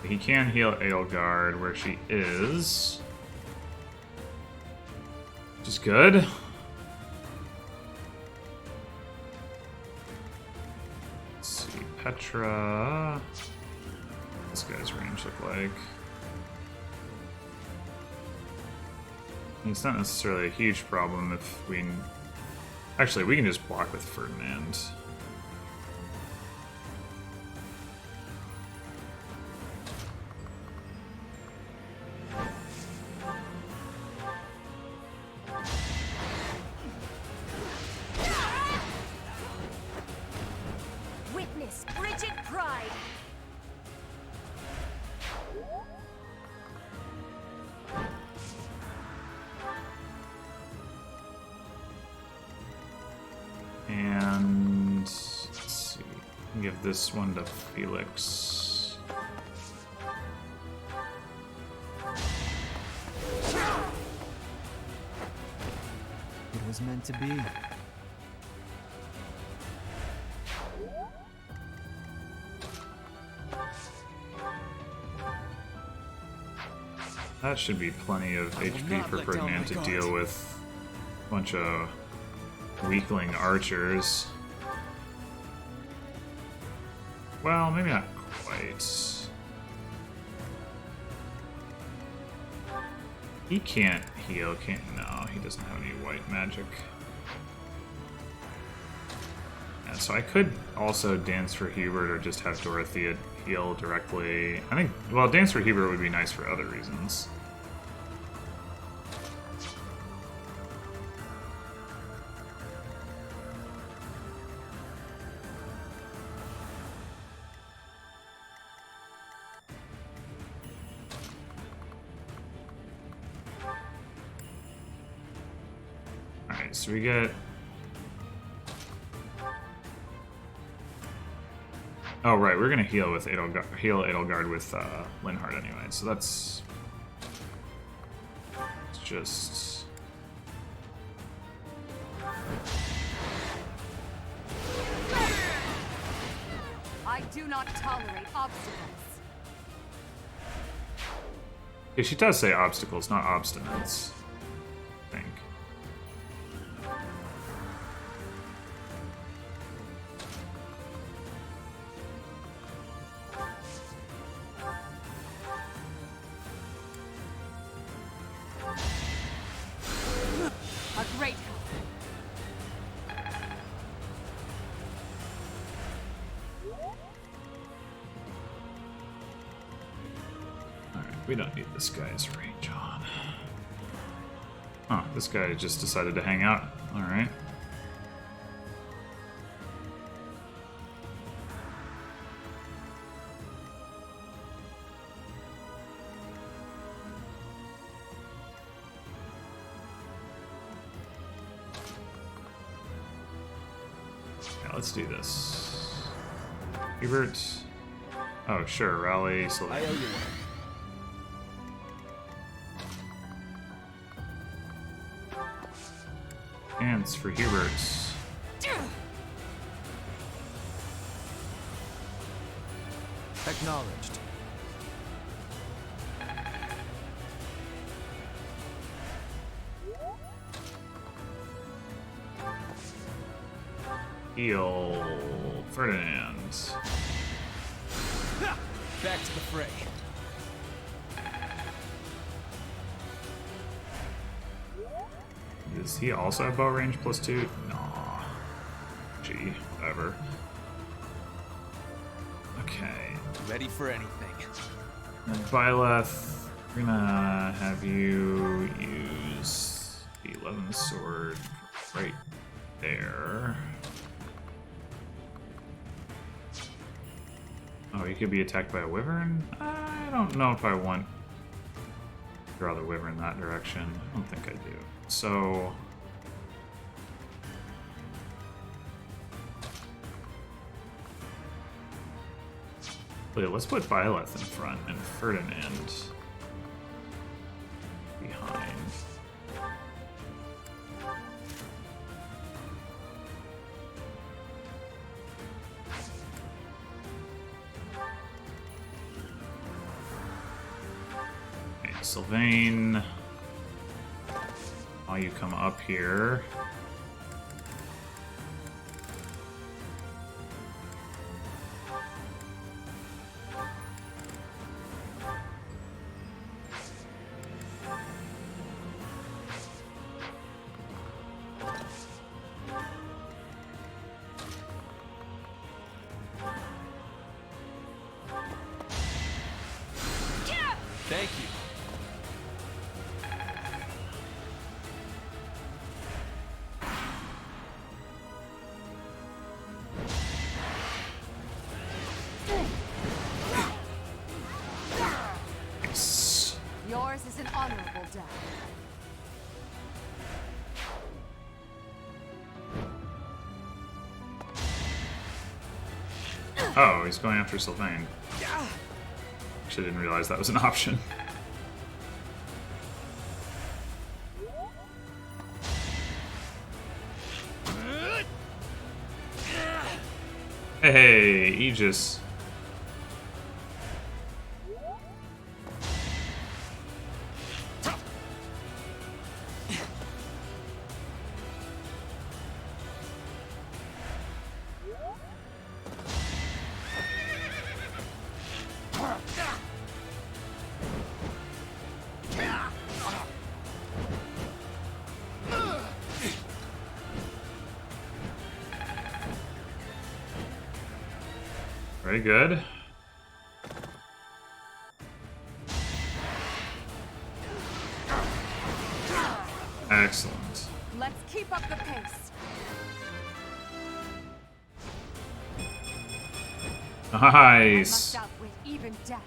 He can heal Edelgard where she is, which is good. Let's see, Petra. What's this guy's range look like? It's not necessarily a huge problem if we... Actually, we can just block with Ferdinand. Witness frigid pride. And let's see, give this one to Felix. It was meant to be. That should be plenty of HP for Ferdinand to deal with a bunch of weakling archers. Well, maybe not quite. He can't heal, can't... No, he doesn't have any white magic. Yeah, so I could also Dance for Hubert or just have Dorothea heal directly. I think, well, Dance for Hubert would be nice for other reasons. Alright, so we get... Oh, right, we're gonna heal with Edelgard with Linhardt anyway, so that's just... I do not tolerate obstacles. Yeah, she does say obstacles, not obstinates. I think. A great help. We don't need this guy's range on. Huh, this guy just decided to hang out. Alright. Yeah, let's do this. Hubert. Oh, sure, rally. So I owe you one. Dance for Huberts. Acknowledged. Heal Ferdinand. Back to the fray. Does he also have bow range +2? Nah. Gee, whatever. Okay. Ready for anything. And Byleth, we're gonna have you use the 11th sword right there. Oh, he could be attacked by a wyvern? I don't know if I want to draw the wyvern that direction. I don't think I do. So... wait, let's put Byleth in front and Ferdinand behind. Okay, Sylvain. While you come up here. Thank you. Yours is an honorable death. Oh, he's going after Sylvain. Actually, didn't realize that was an option. Hey, Aegis. Very good. Excellent. Let's keep up the pace. Nice. Must outwit even death.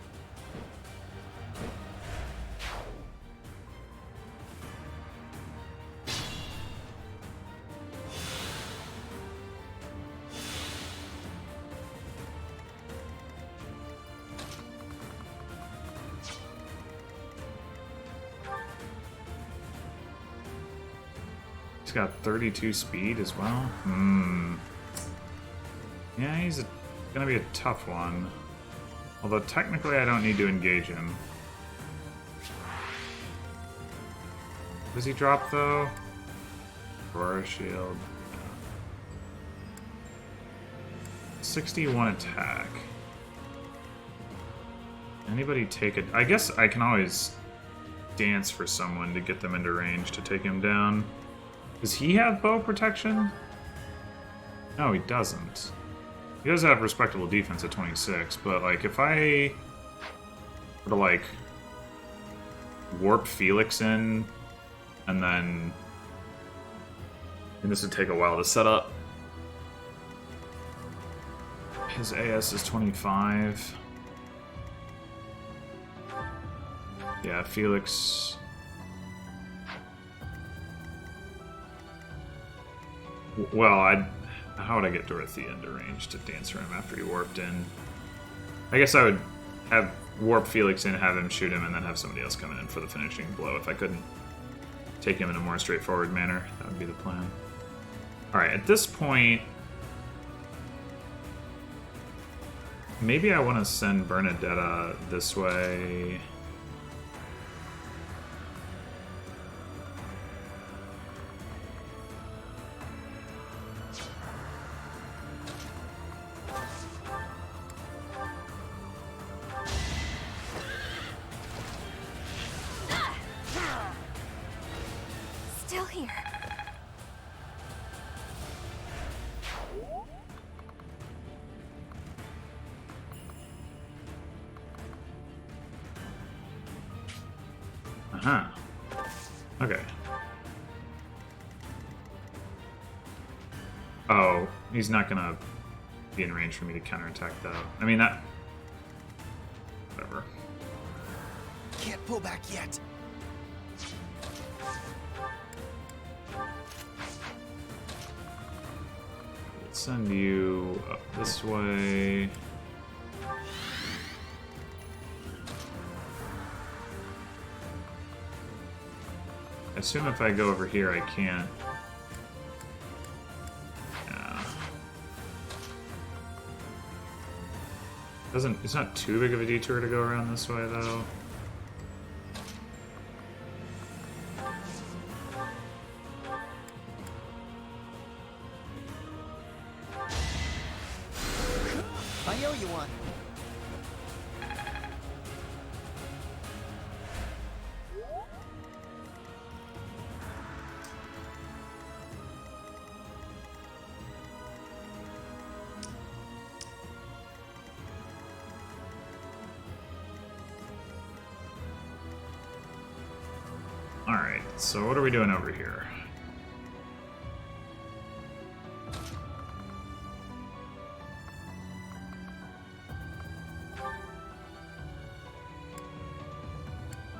He's got 32 speed as well. Yeah, he's a gonna be a tough one. Although technically I don't need to engage him. Does he drop though? Aurora Shield. 61 attack. Anybody take it? I guess I can always dance for someone to get them into range to take him down. Does he have bow protection? No, he doesn't. He does have respectable defense at 26, but like if I were to like warp Felix in and then this would take a while to set up. His AS is 25. Yeah, Felix. Well, how would I get Dorothea into range to dance for him after he warped in? I guess I would have warp Felix in, have him shoot him, and then have somebody else come in for the finishing blow. If I couldn't take him in a more straightforward manner, that would be the plan. Alright, at this point, maybe I want to send Bernadetta this way. Still here. Uh-huh. Okay. Oh, he's not gonna be in range for me to counterattack though. I mean that... Whatever. Can't pull back yet. Let's send you up this way. I assume if I go over here, I can't. Yeah. It's not too big of a detour to go around this way, though. I owe you one. Alright, so what are we doing over here?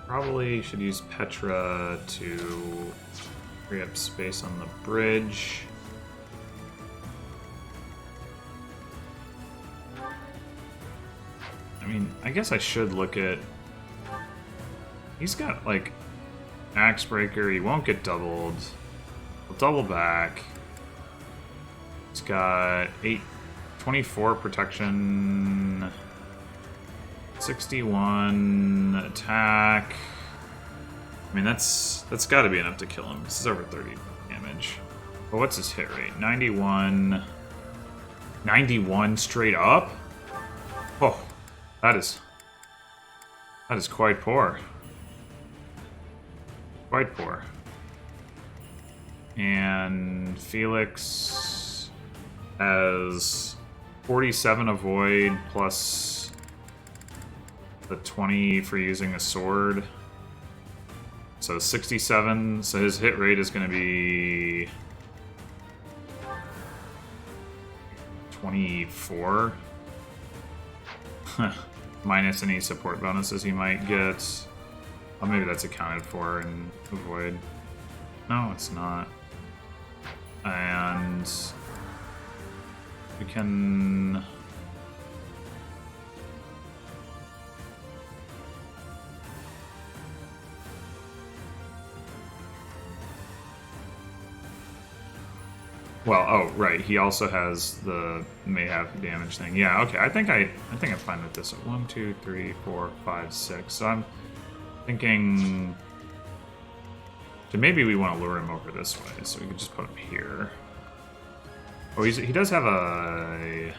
Probably should use Petra to free up space on the bridge. I mean, I guess I should look at... He's got, like, Axe Breaker. He won't get doubled. He'll double back. He's got 24 protection... 61 attack. I mean, that's got to be enough to kill him. This is over 30 damage. But what's his hit rate? 91. 91 straight up? Oh, that is quite poor. Quite poor. And Felix has 47 avoid plus the 20 for using a sword. So 67. So his hit rate is going to be 24. Minus any support bonuses he might get. Oh, maybe that's accounted for in avoid. No, it's not. And we can... Well, oh right, he also has the may have damage thing. Yeah, okay. I think I'm fine with this. 1, 2, 3, 4, 5, 6. So I'm thinking. So maybe we want to lure him over this way, so we can just put him here. Oh, he does have a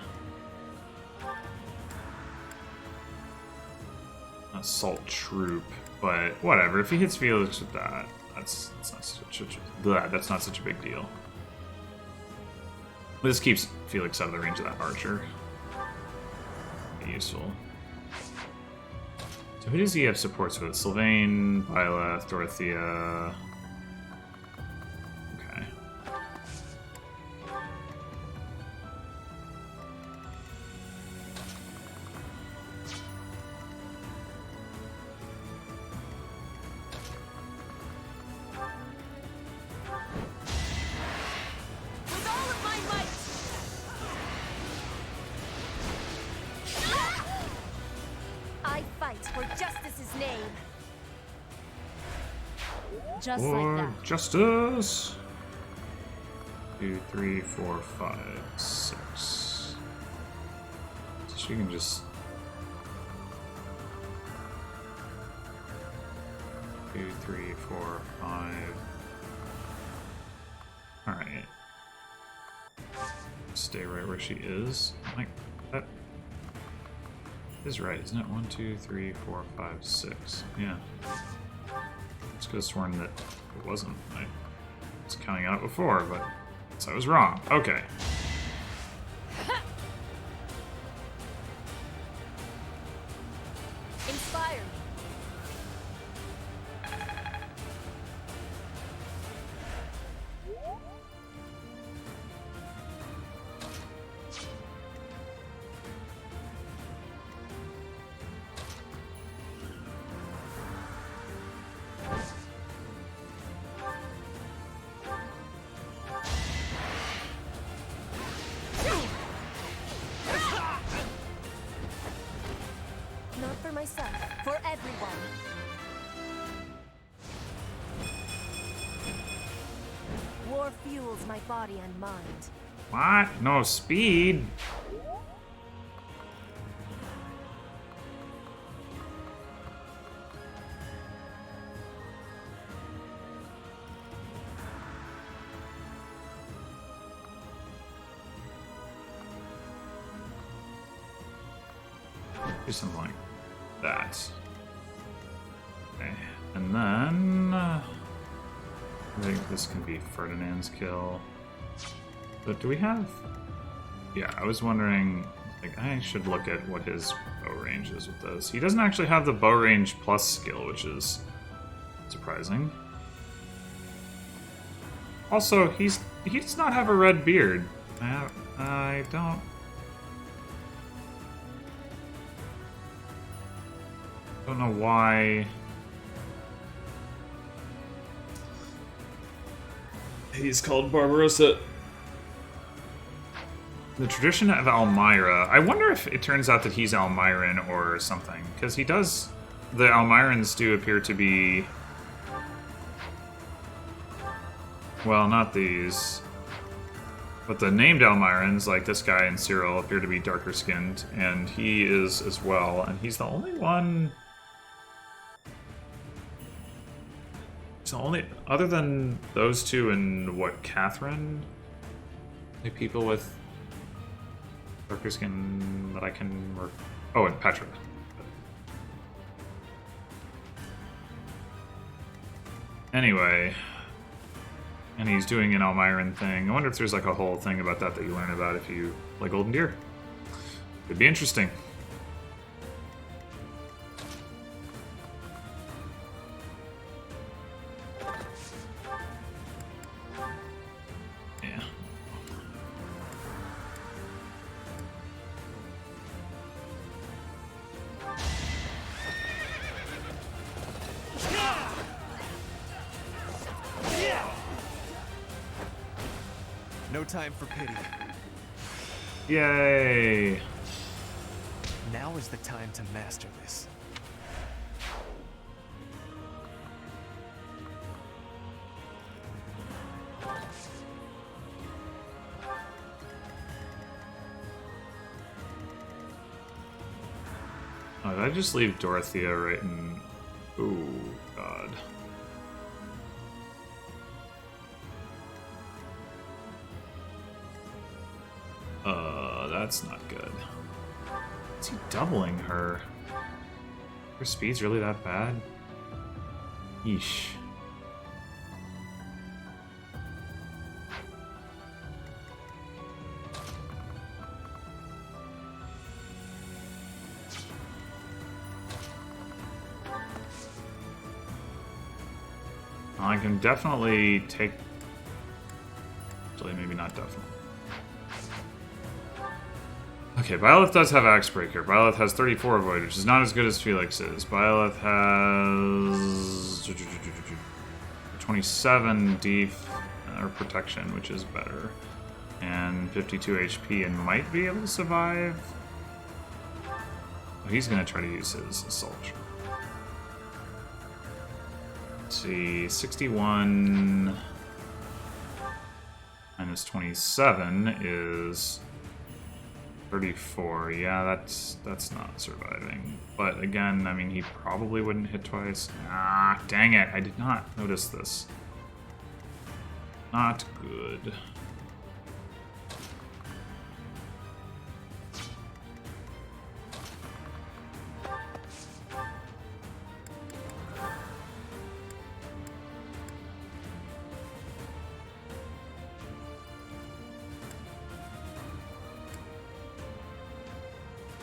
assault troop, but whatever. If he hits Felix with that, that's not such a big deal. This keeps Felix out of the range of that archer. Be useful. So who does he have supports with? Sylvain, Byleth, Dorothea. Okay. With all of my might! I fight for justice's name. Just For like that. justice. 2, 3, 4, 5, 6. So she can just. 2, 3, 4, 5. Alright. Stay right where she is. Like, that is right, isn't it? 1, 2, 3, 4, 5, 6. Yeah. Just could have sworn that it wasn't. I was counting out before, but so I was wrong. Okay. Inspire me. Not for myself, for everyone. War fuels my body and mind. What? No speed? Do something like that. Okay. And then I think this can be Ferdinand's kill. But do we have? Yeah, I was wondering. Like, I should look at what his bow range is with this. He doesn't actually have the bow range plus skill, which is surprising. Also, he does not have a red beard. I don't know why. He's called Barbarossa. The tradition of Elmira. I wonder if it turns out that he's Elmiran or something, because he does. The Elmirans do appear to be. Well, not these. But the named Elmirans, like this guy and Cyril, appear to be darker skinned, and he is as well, and he's the only one. He's the only. Other than those two and what, Catherine? The people with darker skin that I can. Oh, and Petra. Anyway. And he's doing an Elmiran thing. I wonder if there's like a whole thing about that you learn about if you play Golden Deer. Could be interesting. Yeah. No time for pity. Yay! Now is the time to master this. Did I just leave Dorothea right in... Ooh, God. That's not good. Is he doubling her? Her speed's really that bad? Yeesh. I can definitely take... Actually, maybe not definitely. Okay, Byleth does have Axebreaker. Byleth has 34 Avoid, which is not as good as Felix's. Byleth has 27 Def or Protection, which is better, and 52 HP, and might be able to survive. Oh, he's gonna try to use his Assault. Let's see, 61 minus 27 is 34. Yeah, that's not surviving. But again, I mean, he probably wouldn't hit twice. Ah, dang it! I did not notice this. Not good.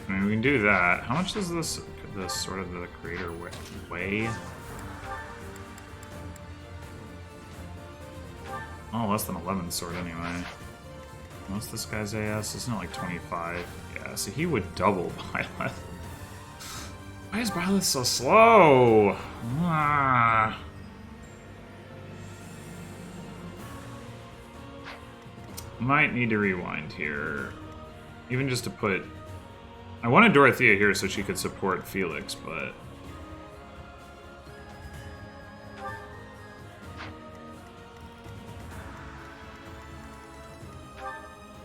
I mean, we can do that. How much does this sort of the creator weigh? Oh, less than 11 sword anyway. What's this guy's AS? Isn't it like 25? Yeah, so he would double Byleth. Why is Byleth so slow? Ah. Might need to rewind here. Even just to put... I wanted Dorothea here so she could support Felix, but...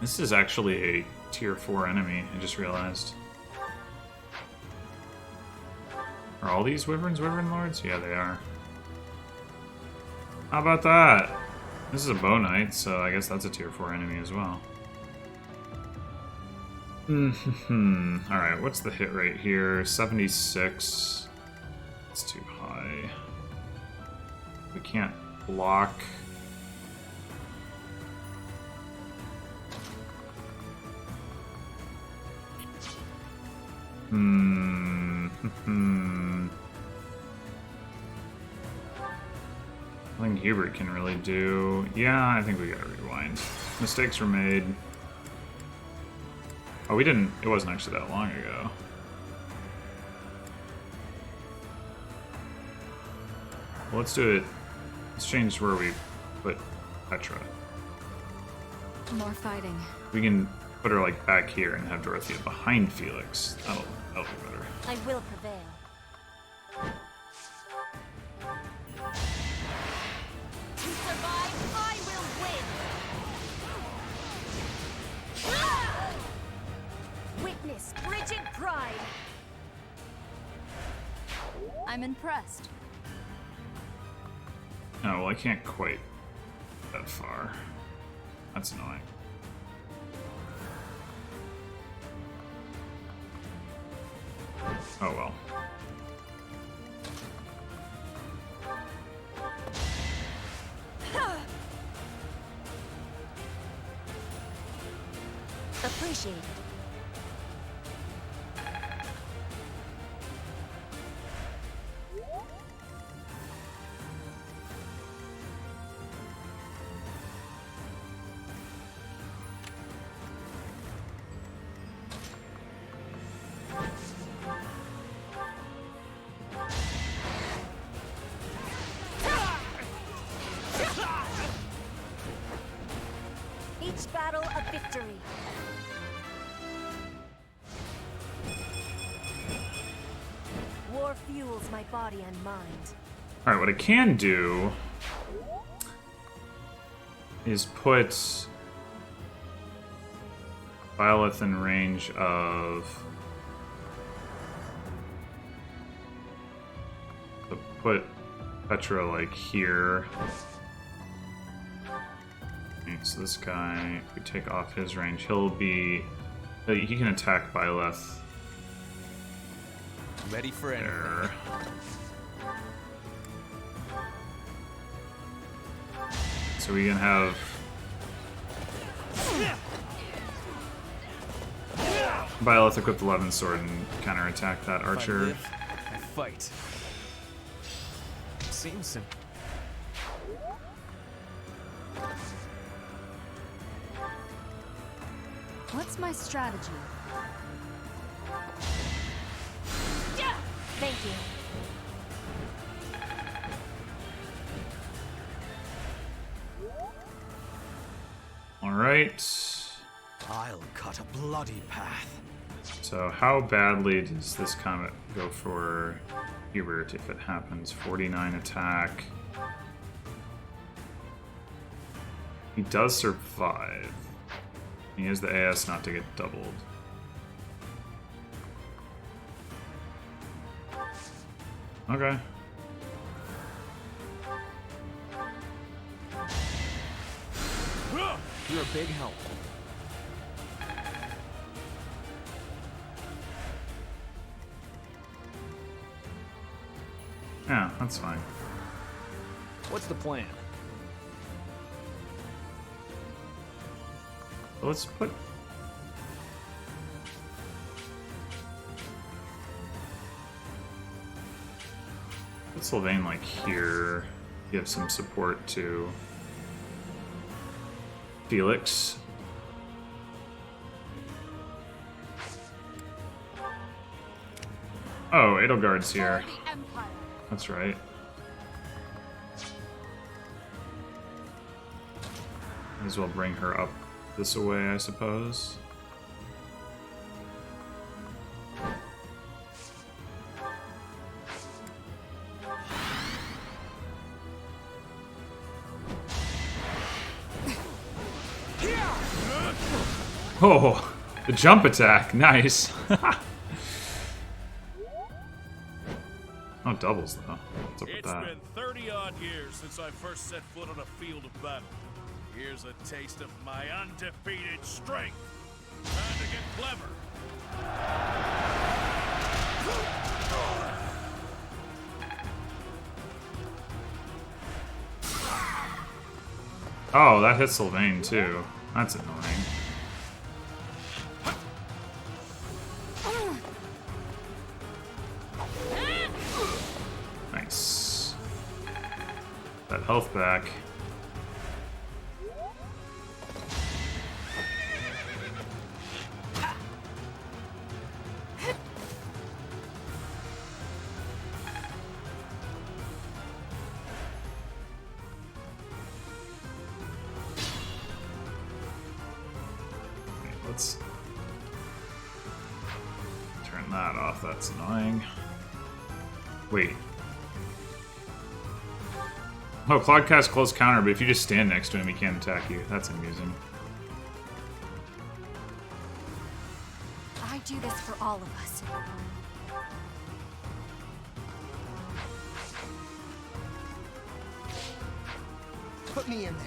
This is actually a tier 4 enemy, I just realized. Are all these Wyverns Wyvern Lords? Yeah, they are. How about that? This is a Bow Knight, so I guess that's a tier 4 enemy as well. Alright, what's the hit rate here? 76. It's too high. We can't block. Nothing Hubert can really do. Yeah, I think we gotta rewind. Mistakes were made. Oh, we didn't... It wasn't actually that long ago. Well, let's do it... Let's change where we put Petra. More fighting. We can put her, like, back here and have Dorothea behind Felix. That'll be better. I will prevail. To survive, I will win! Witness frigid pride! I'm impressed. Oh, well, I can't quite that far. That's annoying. Oh well. Appreciate it. Each battle a victory. War fuels my body and mind. Alright, what I can do is put Byleth in range of put Petra like here. Okay, so this guy, if we take off his range, he'll be. He can attack Byleth. Ready for anything. There. So we can have Byleth equip the Levin Sword and counterattack that archer. I fight. Seems simple. What's my strategy? Thank you. Alright. I'll cut a bloody path. So how badly does this combat go for Hubert if it happens? 49 attack. He does survive. He has the AS not to get doubled. Okay. You're a big help. Yeah, that's fine. What's the plan? Let's put... Put Sylvain like here. Give some support to Felix. Oh, Edelgard's here. That's right. Might as well bring her up this way, I suppose. Oh, the jump attack, nice. Oh, doubles though. What's up with It's that? been 30-odd years since I first set foot on a field of battle. Here's a taste of my undefeated strength. Time to get clever. Oh, that hits Sylvain too. That's annoying. Nice. That health back. Let's turn that off. That's annoying. Wait. Oh, Claude casts close counter, but if you just stand next to him, he can't attack you. That's amusing. I do this for all of us. Put me in there.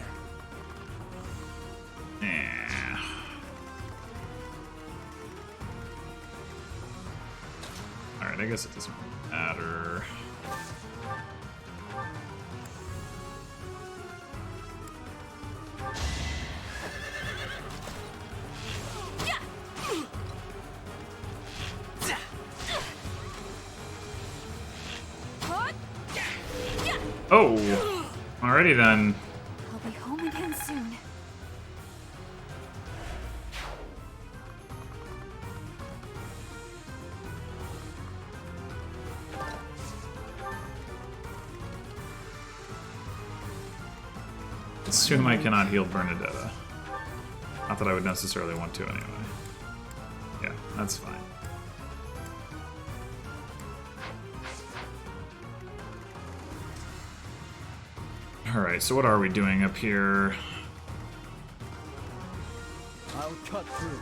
Yeah. Alright, I guess it doesn't matter. Oh! Alrighty then. I'll be home again soon. Assume I cannot heal Bernadetta. Not that I would necessarily want to anyway. Yeah, that's fine. Alright, so what are we doing up here? I'll cut through.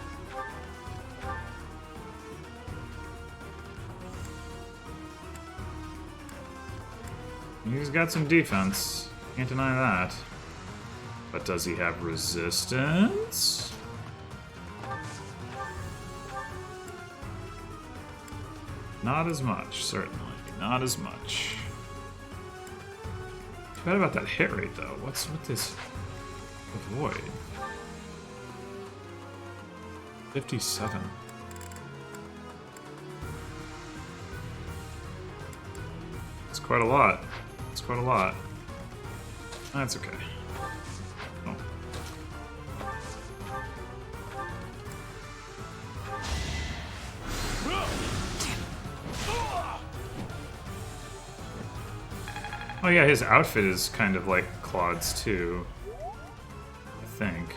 He's got some defense. Can't deny that. But does he have resistance? Not as much, certainly. Not as much. Too bad about that hit rate, though. What's with this avoid? 57. It's quite a lot. It's quite a lot. That's okay. Oh. Oh yeah, his outfit is kind of like Claude's too, I think.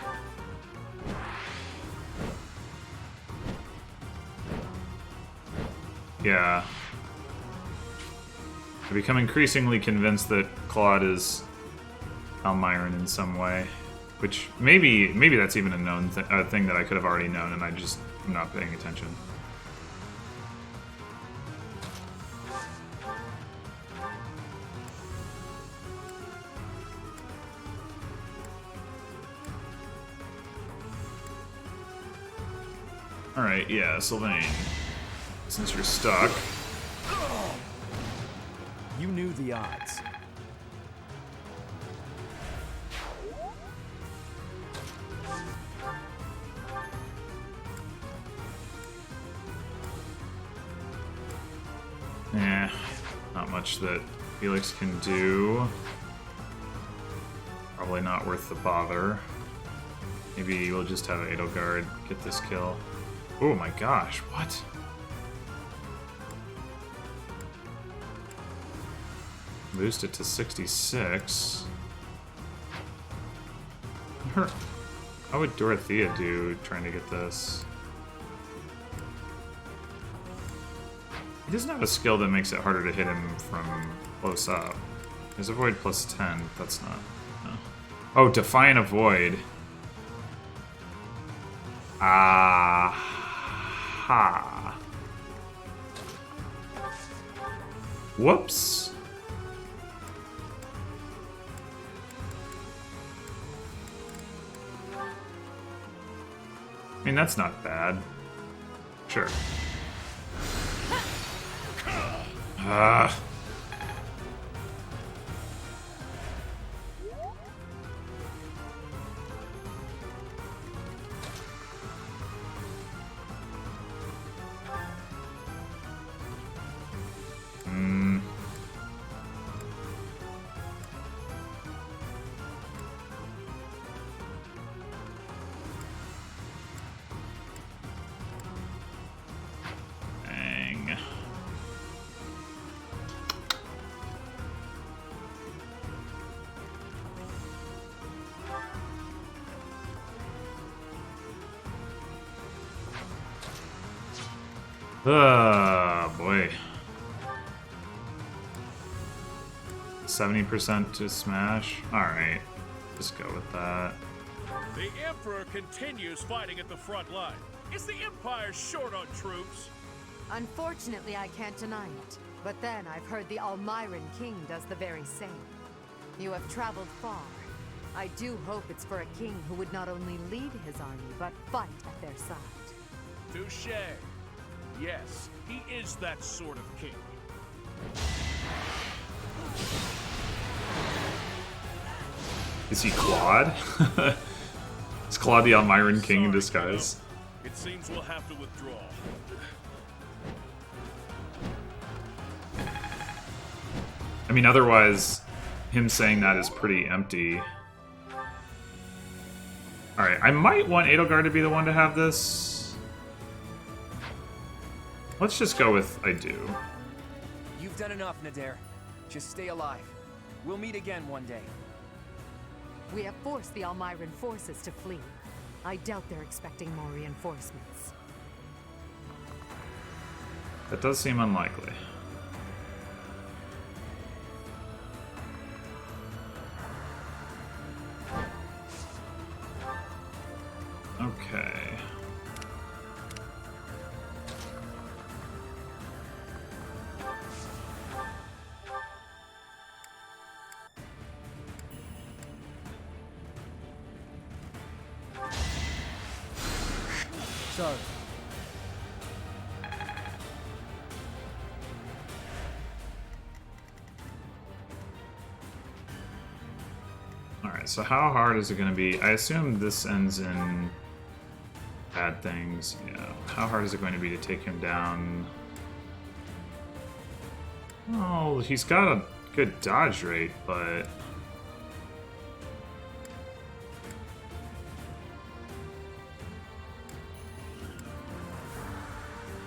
Yeah. I become increasingly convinced that Claude is Almiron in some way, which maybe that's even a known thing that I could have already known, and I just am not paying attention. All right, yeah, Sylvain. Since you're stuck. You knew the odds. Not much that Felix can do. Probably not worth the bother. Maybe we'll just have Edelgard get this kill. Oh my gosh, what? Boost it to 66. How would Dorothea do trying to get this? He doesn't have a skill that makes it harder to hit him from close up. His avoid plus 10. That's not. No. Oh, Defiant Avoid. Ah. Whoops. I mean, that's not bad. Sure. Boy. 70% to smash? Alright. Just go with that. The Emperor continues fighting at the front line. Is the Empire short on troops? Unfortunately, I can't deny it. But then I've heard the Almiron King does the very same. You have traveled far. I do hope it's for a king who would not only lead his army, but fight at their side. Touché. Yes, he is that sort of king. Is he Claude? Is Claude the Almiron King in disguise? It seems we'll have to withdraw. I mean, otherwise, him saying that is pretty empty. Alright, I might want Edelgard to be the one to have this. Let's just go with I do. You've done enough, Nadir. Just stay alive. We'll meet again one day. We have forced the Almiron forces to flee. I doubt they're expecting more reinforcements. That does seem unlikely. Okay. so. Alright, so how hard is it going to be? I assume this ends in bad things. Yeah. How hard is it going to be to take him down? Oh, he's got a good dodge rate, but...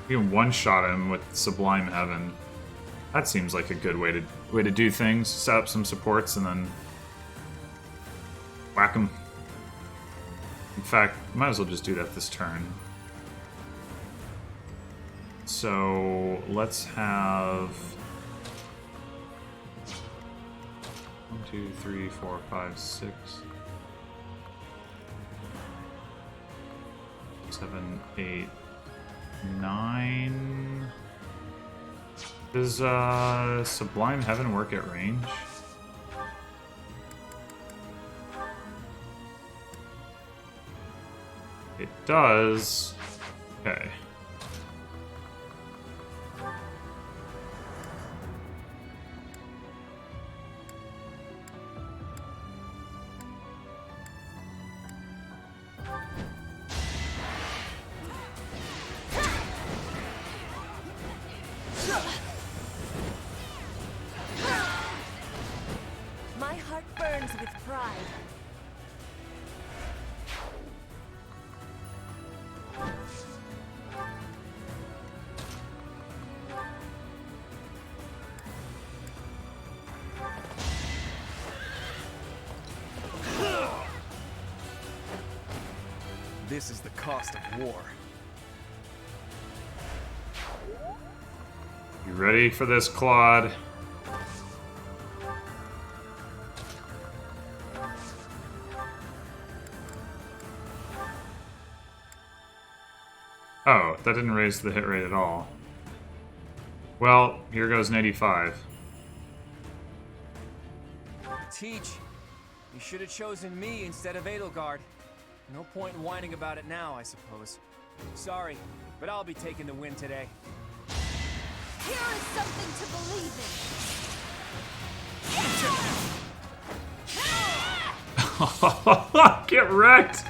you can one-shot him with Sublime Heaven. That seems like a good way to do things. Set up some supports and then whack him. In fact, might as well just do that this turn. So let's have 1, 2, 3, 4, 5, 6, 7, 8, 9. Does Sublime Heaven work at range? It does. Okay. My heart burns with pride. This is the cost of war. You ready for this, Claude? Oh, that didn't raise the hit rate at all. Well, here goes an 85. Teach, you should have chosen me instead of Edelgard. No point in whining about it now, I suppose. Sorry, but I'll be taking the win today. Here is something to believe in. Get wrecked!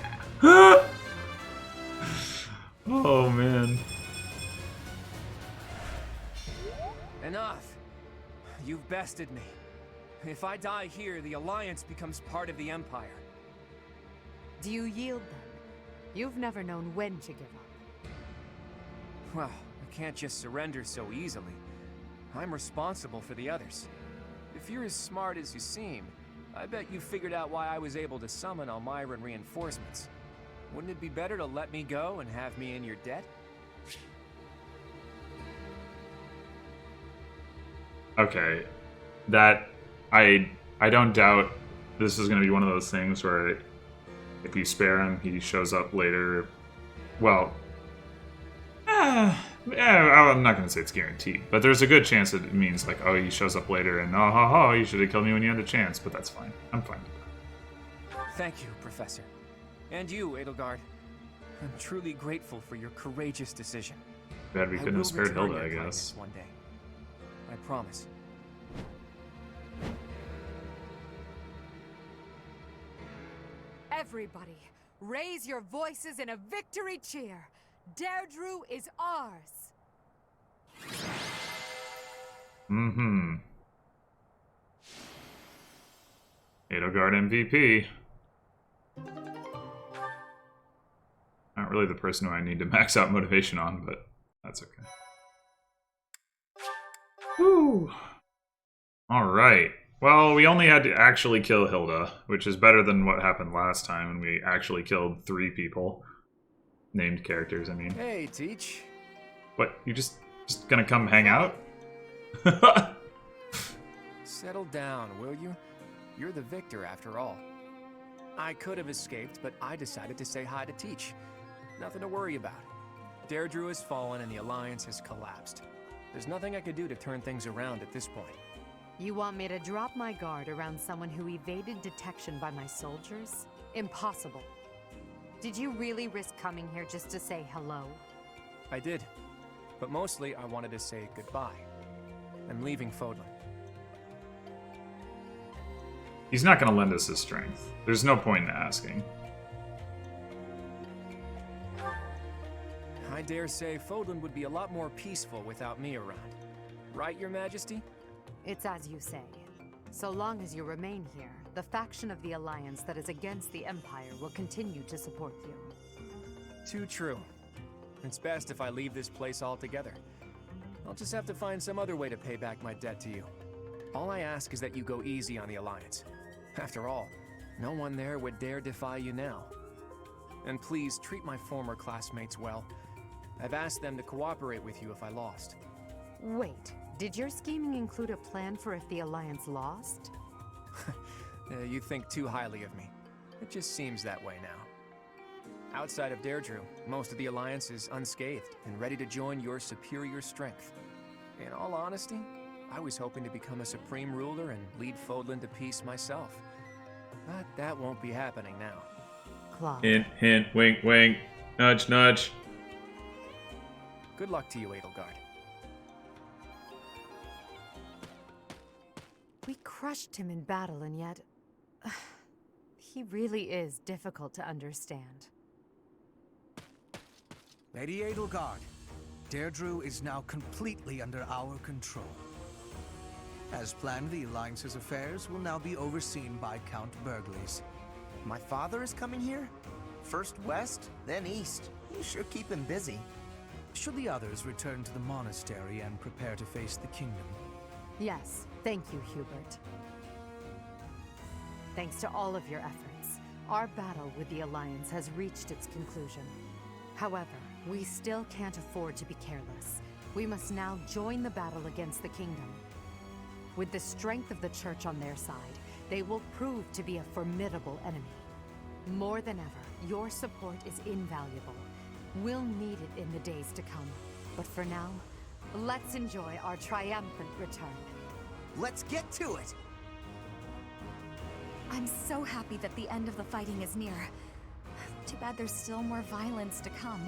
Oh, man. Enough. You've bested me. If I die here, the Alliance becomes part of the Empire. Do you yield then? You've never known when to give up. Well, I can't just surrender so easily. I'm responsible for the others. If you're as smart as you seem, I bet you figured out why I was able to summon Almyran reinforcements. Wouldn't it be better to let me go and have me in your debt? Okay. That... I don't doubt this is going to be one of those things where if you spare him, he shows up later. Well... I'm not going to say it's guaranteed, but there's a good chance that it means, like, oh, he shows up later and, oh, you should have killed me when you had the chance, but that's fine. I'm fine with that. Thank you, Professor. And you, Edelgard. I'm truly grateful for your courageous decision. Glad we couldn't have spared Hilda, I your guess. kindness one day. I promise. Everybody, raise your voices in a victory cheer. Derdriu is ours. Mm-hmm. Edelgard MVP. Not really the person who I need to max out motivation on, but that's okay. Woo! Alright. Well, we only had to actually kill Hilda, which is better than what happened last time when we actually killed 3 people. Named characters, I mean. Hey, Teach. What, you just gonna come hang out? Settle down, will you? You're the victor, after all. I could have escaped, but I decided to say hi to Teach. Nothing to worry about. Derdriu has fallen and the Alliance has collapsed. There's nothing I could do to turn things around at this point. You want me to drop my guard around someone who evaded detection by my soldiers? Impossible. Did you really risk coming here just to say hello? I did. But mostly, I wanted to say goodbye. I'm leaving Fodlan. He's not going to lend us his strength. There's no point in asking. I dare say Fodlan would be a lot more peaceful without me around. Right, Your Majesty? It's as you say. So long as you remain here, the faction of the Alliance that is against the Empire will continue to support you. Too true. It's best if I leave this place altogether. I'll just have to find some other way to pay back my debt to you. All I ask is that you go easy on the Alliance. After all, no one there would dare defy you now. And please treat my former classmates well. I've asked them to cooperate with you if I lost. Wait, did your scheming include a plan for if the Alliance lost? You think too highly of me. It just seems that way now. Outside of Derdriu, most of the Alliance is unscathed and ready to join your superior strength. In all honesty, I was hoping to become a supreme ruler and lead Fodlan to peace myself. But that won't be happening now. Claude. Hint, hint, wink, wink. Nudge, nudge. Good luck to you, Edelgard. We crushed him in battle, and yet... he really is difficult to understand. Lady Edelgard, Derdriu is now completely under our control. As planned, the Alliance's affairs will now be overseen by Count Burgles. My father is coming here? First west, then east. You sure keep him busy. Should the others return to the monastery and prepare to face the kingdom? Yes, thank you, Hubert. Thanks to all of your efforts, our battle with the Alliance has reached its conclusion. However, we still can't afford to be careless. We must now join the battle against the kingdom. With the strength of the Church on their side, they will prove to be a formidable enemy. More than ever, your support is invaluable. We'll need it in the days to come. But for now, let's enjoy our triumphant return. Let's get to it! I'm so happy that the end of the fighting is near. Too bad there's still more violence to come.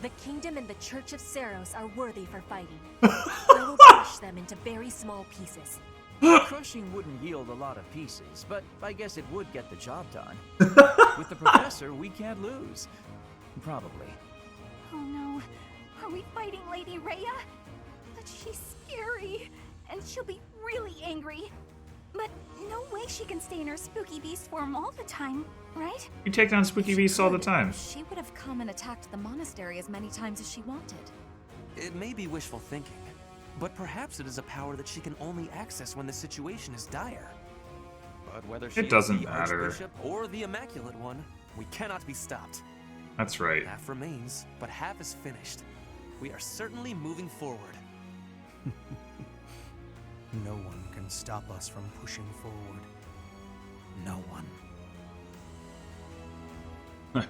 The Kingdom and the Church of Seros are worthy for fighting. I will crush them into very small pieces. Crushing wouldn't yield a lot of pieces, but I guess it would get the job done. With the Professor, we can't lose. Probably. Oh no. Are we fighting Lady Rhea? But she's scary. And she'll be really angry. But no way she can stay in her spooky beast form all the time, right? You take down spooky beasts all the time. She would have come and attacked the monastery as many times as she wanted. It may be wishful thinking, but perhaps it is a power that she can only access when the situation is dire. But whether she It doesn't is the matter. Archbishop or the Immaculate One, we cannot be stopped. That's right. Half remains, but half is finished. We are certainly moving forward. No one can stop us from pushing forward. No one.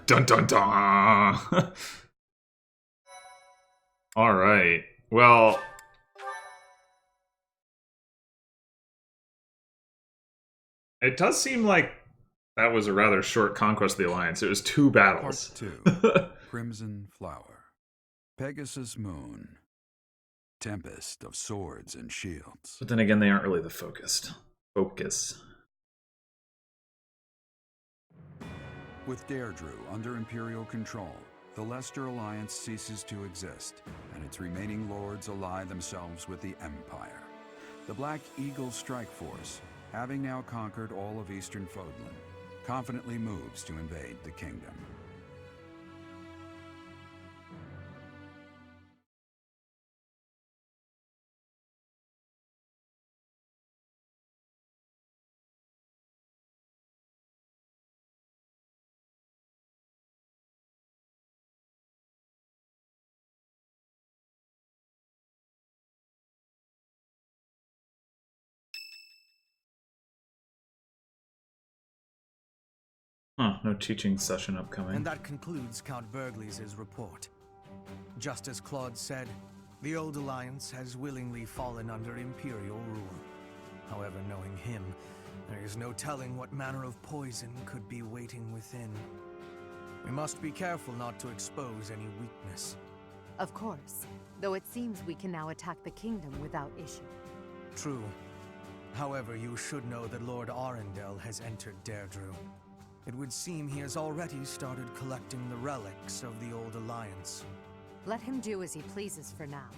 Dun dun dun! Alright. Well... it does seem like that was a rather short conquest of the Alliance. It was 2 battles. Part 2. Crimson Flower. Pegasus Moon. Tempest of swords and shields. But then again, they aren't really the focus. With Derdriu under Imperial control, the Leicester Alliance ceases to exist, and its remaining lords ally themselves with the Empire. The Black Eagle Strike Force, having now conquered all of eastern Fodlan, confidently moves to invade the kingdom. Huh, no teaching session upcoming. And that concludes Count Burgles' report. Just as Claude said, the old Alliance has willingly fallen under Imperial rule. However, knowing him, there is no telling what manner of poison could be waiting within. We must be careful not to expose any weakness. Of course, though it seems we can now attack the kingdom without issue. True. However, you should know that Lord Arundel has entered Derdriu. It would seem he has already started collecting the relics of the old alliance. Let him do as he pleases for now.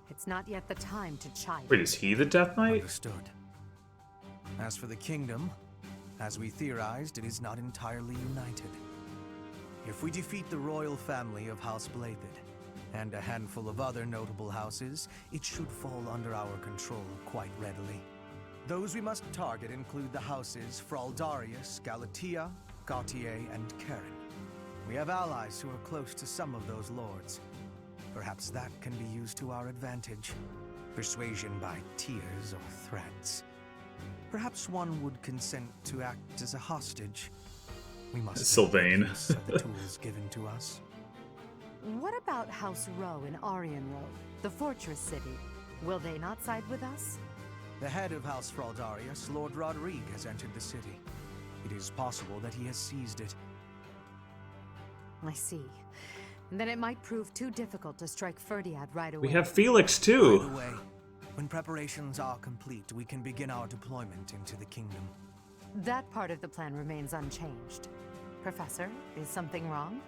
It's not yet the time to chide. Wait, is he the Death Knight? Understood. As for the kingdom, as we theorized, it is not entirely united. If we defeat the royal family of House Blapid, and a handful of other notable houses, it should fall under our control quite readily. Those we must target include the houses Fraldarius, Galatea, Gautier, and Karen. We have allies who are close to some of those lords. Perhaps that can be used to our advantage. Persuasion by tears or threats. Perhaps one would consent to act as a hostage. We must Sylvain. make use of the tools given to us. What about House Row in Aryan Row, the fortress city? Will they not side with us? The head of House Fraldarius, Lord Rodrigue, has entered the city. It is possible that he has seized it. I see. Then it might prove too difficult to strike Ferdiad right away. We have Felix too. By the way, when preparations are complete, we can begin our deployment into the kingdom. That part of the plan remains unchanged. Professor, is something wrong?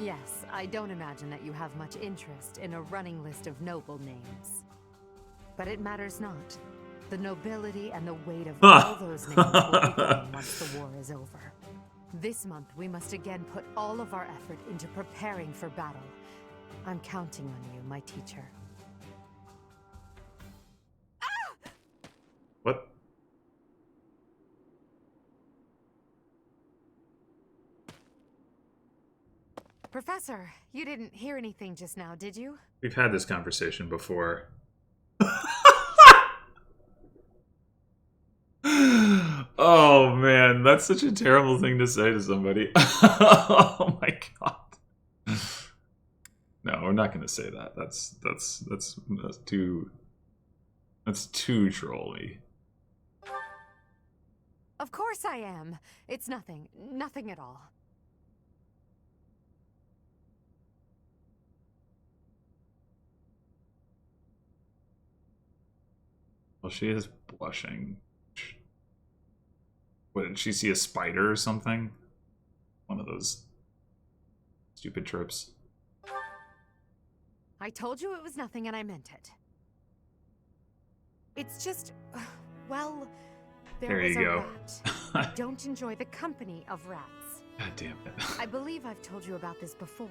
Yes, I don't imagine that you have much interest in a running list of noble names. But it matters not. The nobility and the weight of all those names will be gone once the war is over. This month, we must again put all of our effort into preparing for battle. I'm counting on you, my teacher. What? Professor, you didn't hear anything just now, did you? We've had this conversation before. Oh man, that's such a terrible thing to say to somebody. Oh my god. No, we're not going to say that. That's too trolly. Of course I am. It's nothing. Nothing at all. Well, she is blushing. What, did she see a spider or something? One of those stupid tropes. I told you it was nothing and I meant it. It's just, well, there you was a go. rat. I don't enjoy the company of rats. God damn it. I believe I've told you about this before.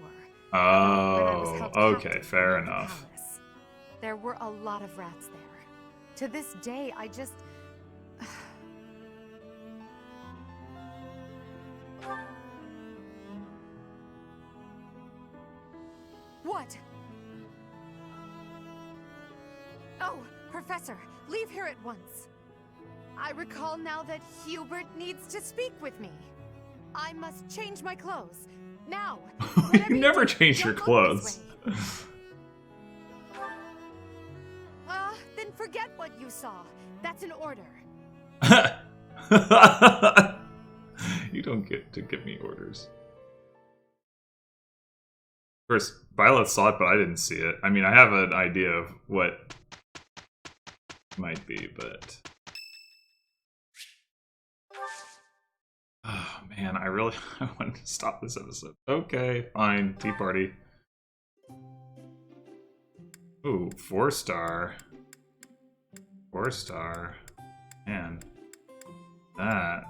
Oh, okay, fair enough. Palace. There were a lot of rats there. To this day, I just... What? Oh, Professor, leave here at once. I recall now that Hubert needs to speak with me. I must change my clothes. Now! You never change your clothes. Then forget what you saw. That's an order. You don't get to give me orders. Of course, Violet saw it, but I didn't see it. I mean, I have an idea of what it might be, but... Oh, man, I want to stop this episode. Okay, fine. Tea party. Ooh, 4-star. 4-star. Man. That.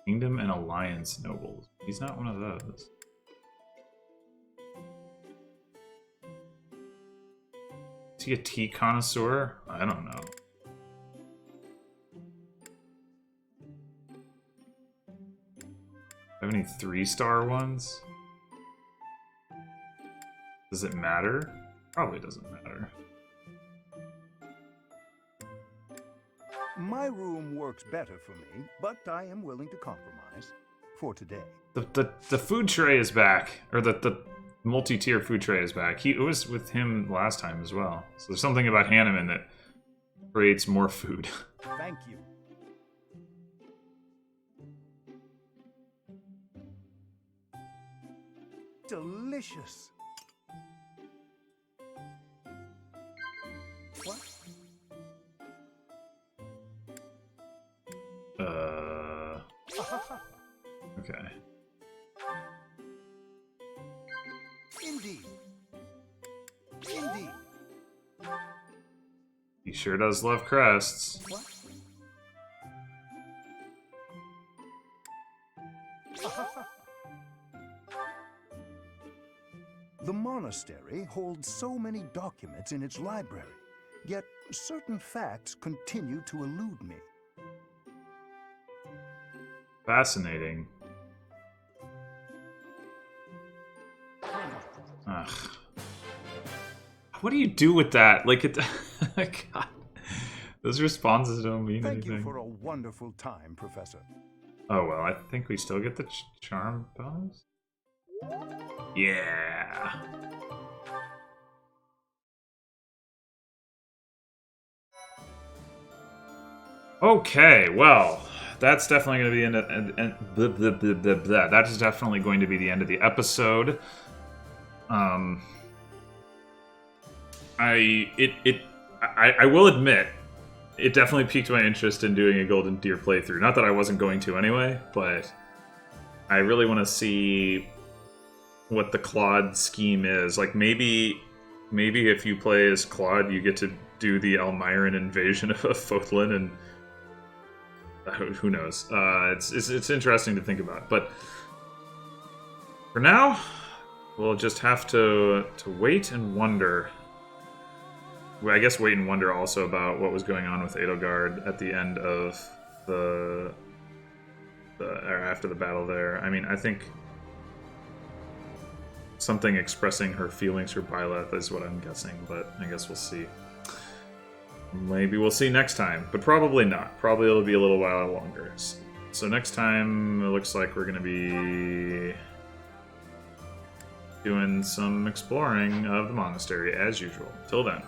Kingdom and Alliance Nobles. He's not one of those. Is he a tea connoisseur? I don't know. Have any 3-star ones? Does it matter? Probably doesn't matter. My room works better for me, but I am willing to compromise for today. The food tray is back, or the multi-tier food tray is back. It was with him last time as well. So there's something about Hanneman that creates more food. Thank you. Delicious. What? Okay. Indeed. Indeed. He sure does love crests. What? The monastery holds so many documents in its library, yet certain facts continue to elude me. Fascinating. Ugh. What do you do with that? Like, it. God. Those responses don't mean Thank anything. you for a wonderful time, Professor. Oh, well, I think we still get the charm bonus? Yeah. Okay, well, that's definitely going to be that is definitely going to be the end of the episode. I will admit, it definitely piqued my interest in doing a Golden Deer playthrough. Not that I wasn't going to anyway, but I really want to see what the Claude scheme is. Like, maybe if you play as Claude, you get to do the Elmiran invasion of Fothlin, and who knows? It's interesting to think about. But for now, we'll just have to wait and wonder. Well, I guess wait and wonder also about what was going on with Edelgard at the end of or after the battle there. I mean, I think something expressing her feelings for Byleth is what I'm guessing, but I guess we'll see. Maybe we'll see next time, but probably not. Probably it'll be a little while longer. So next time, it looks like we're going to be doing some exploring of the monastery as usual. Till then.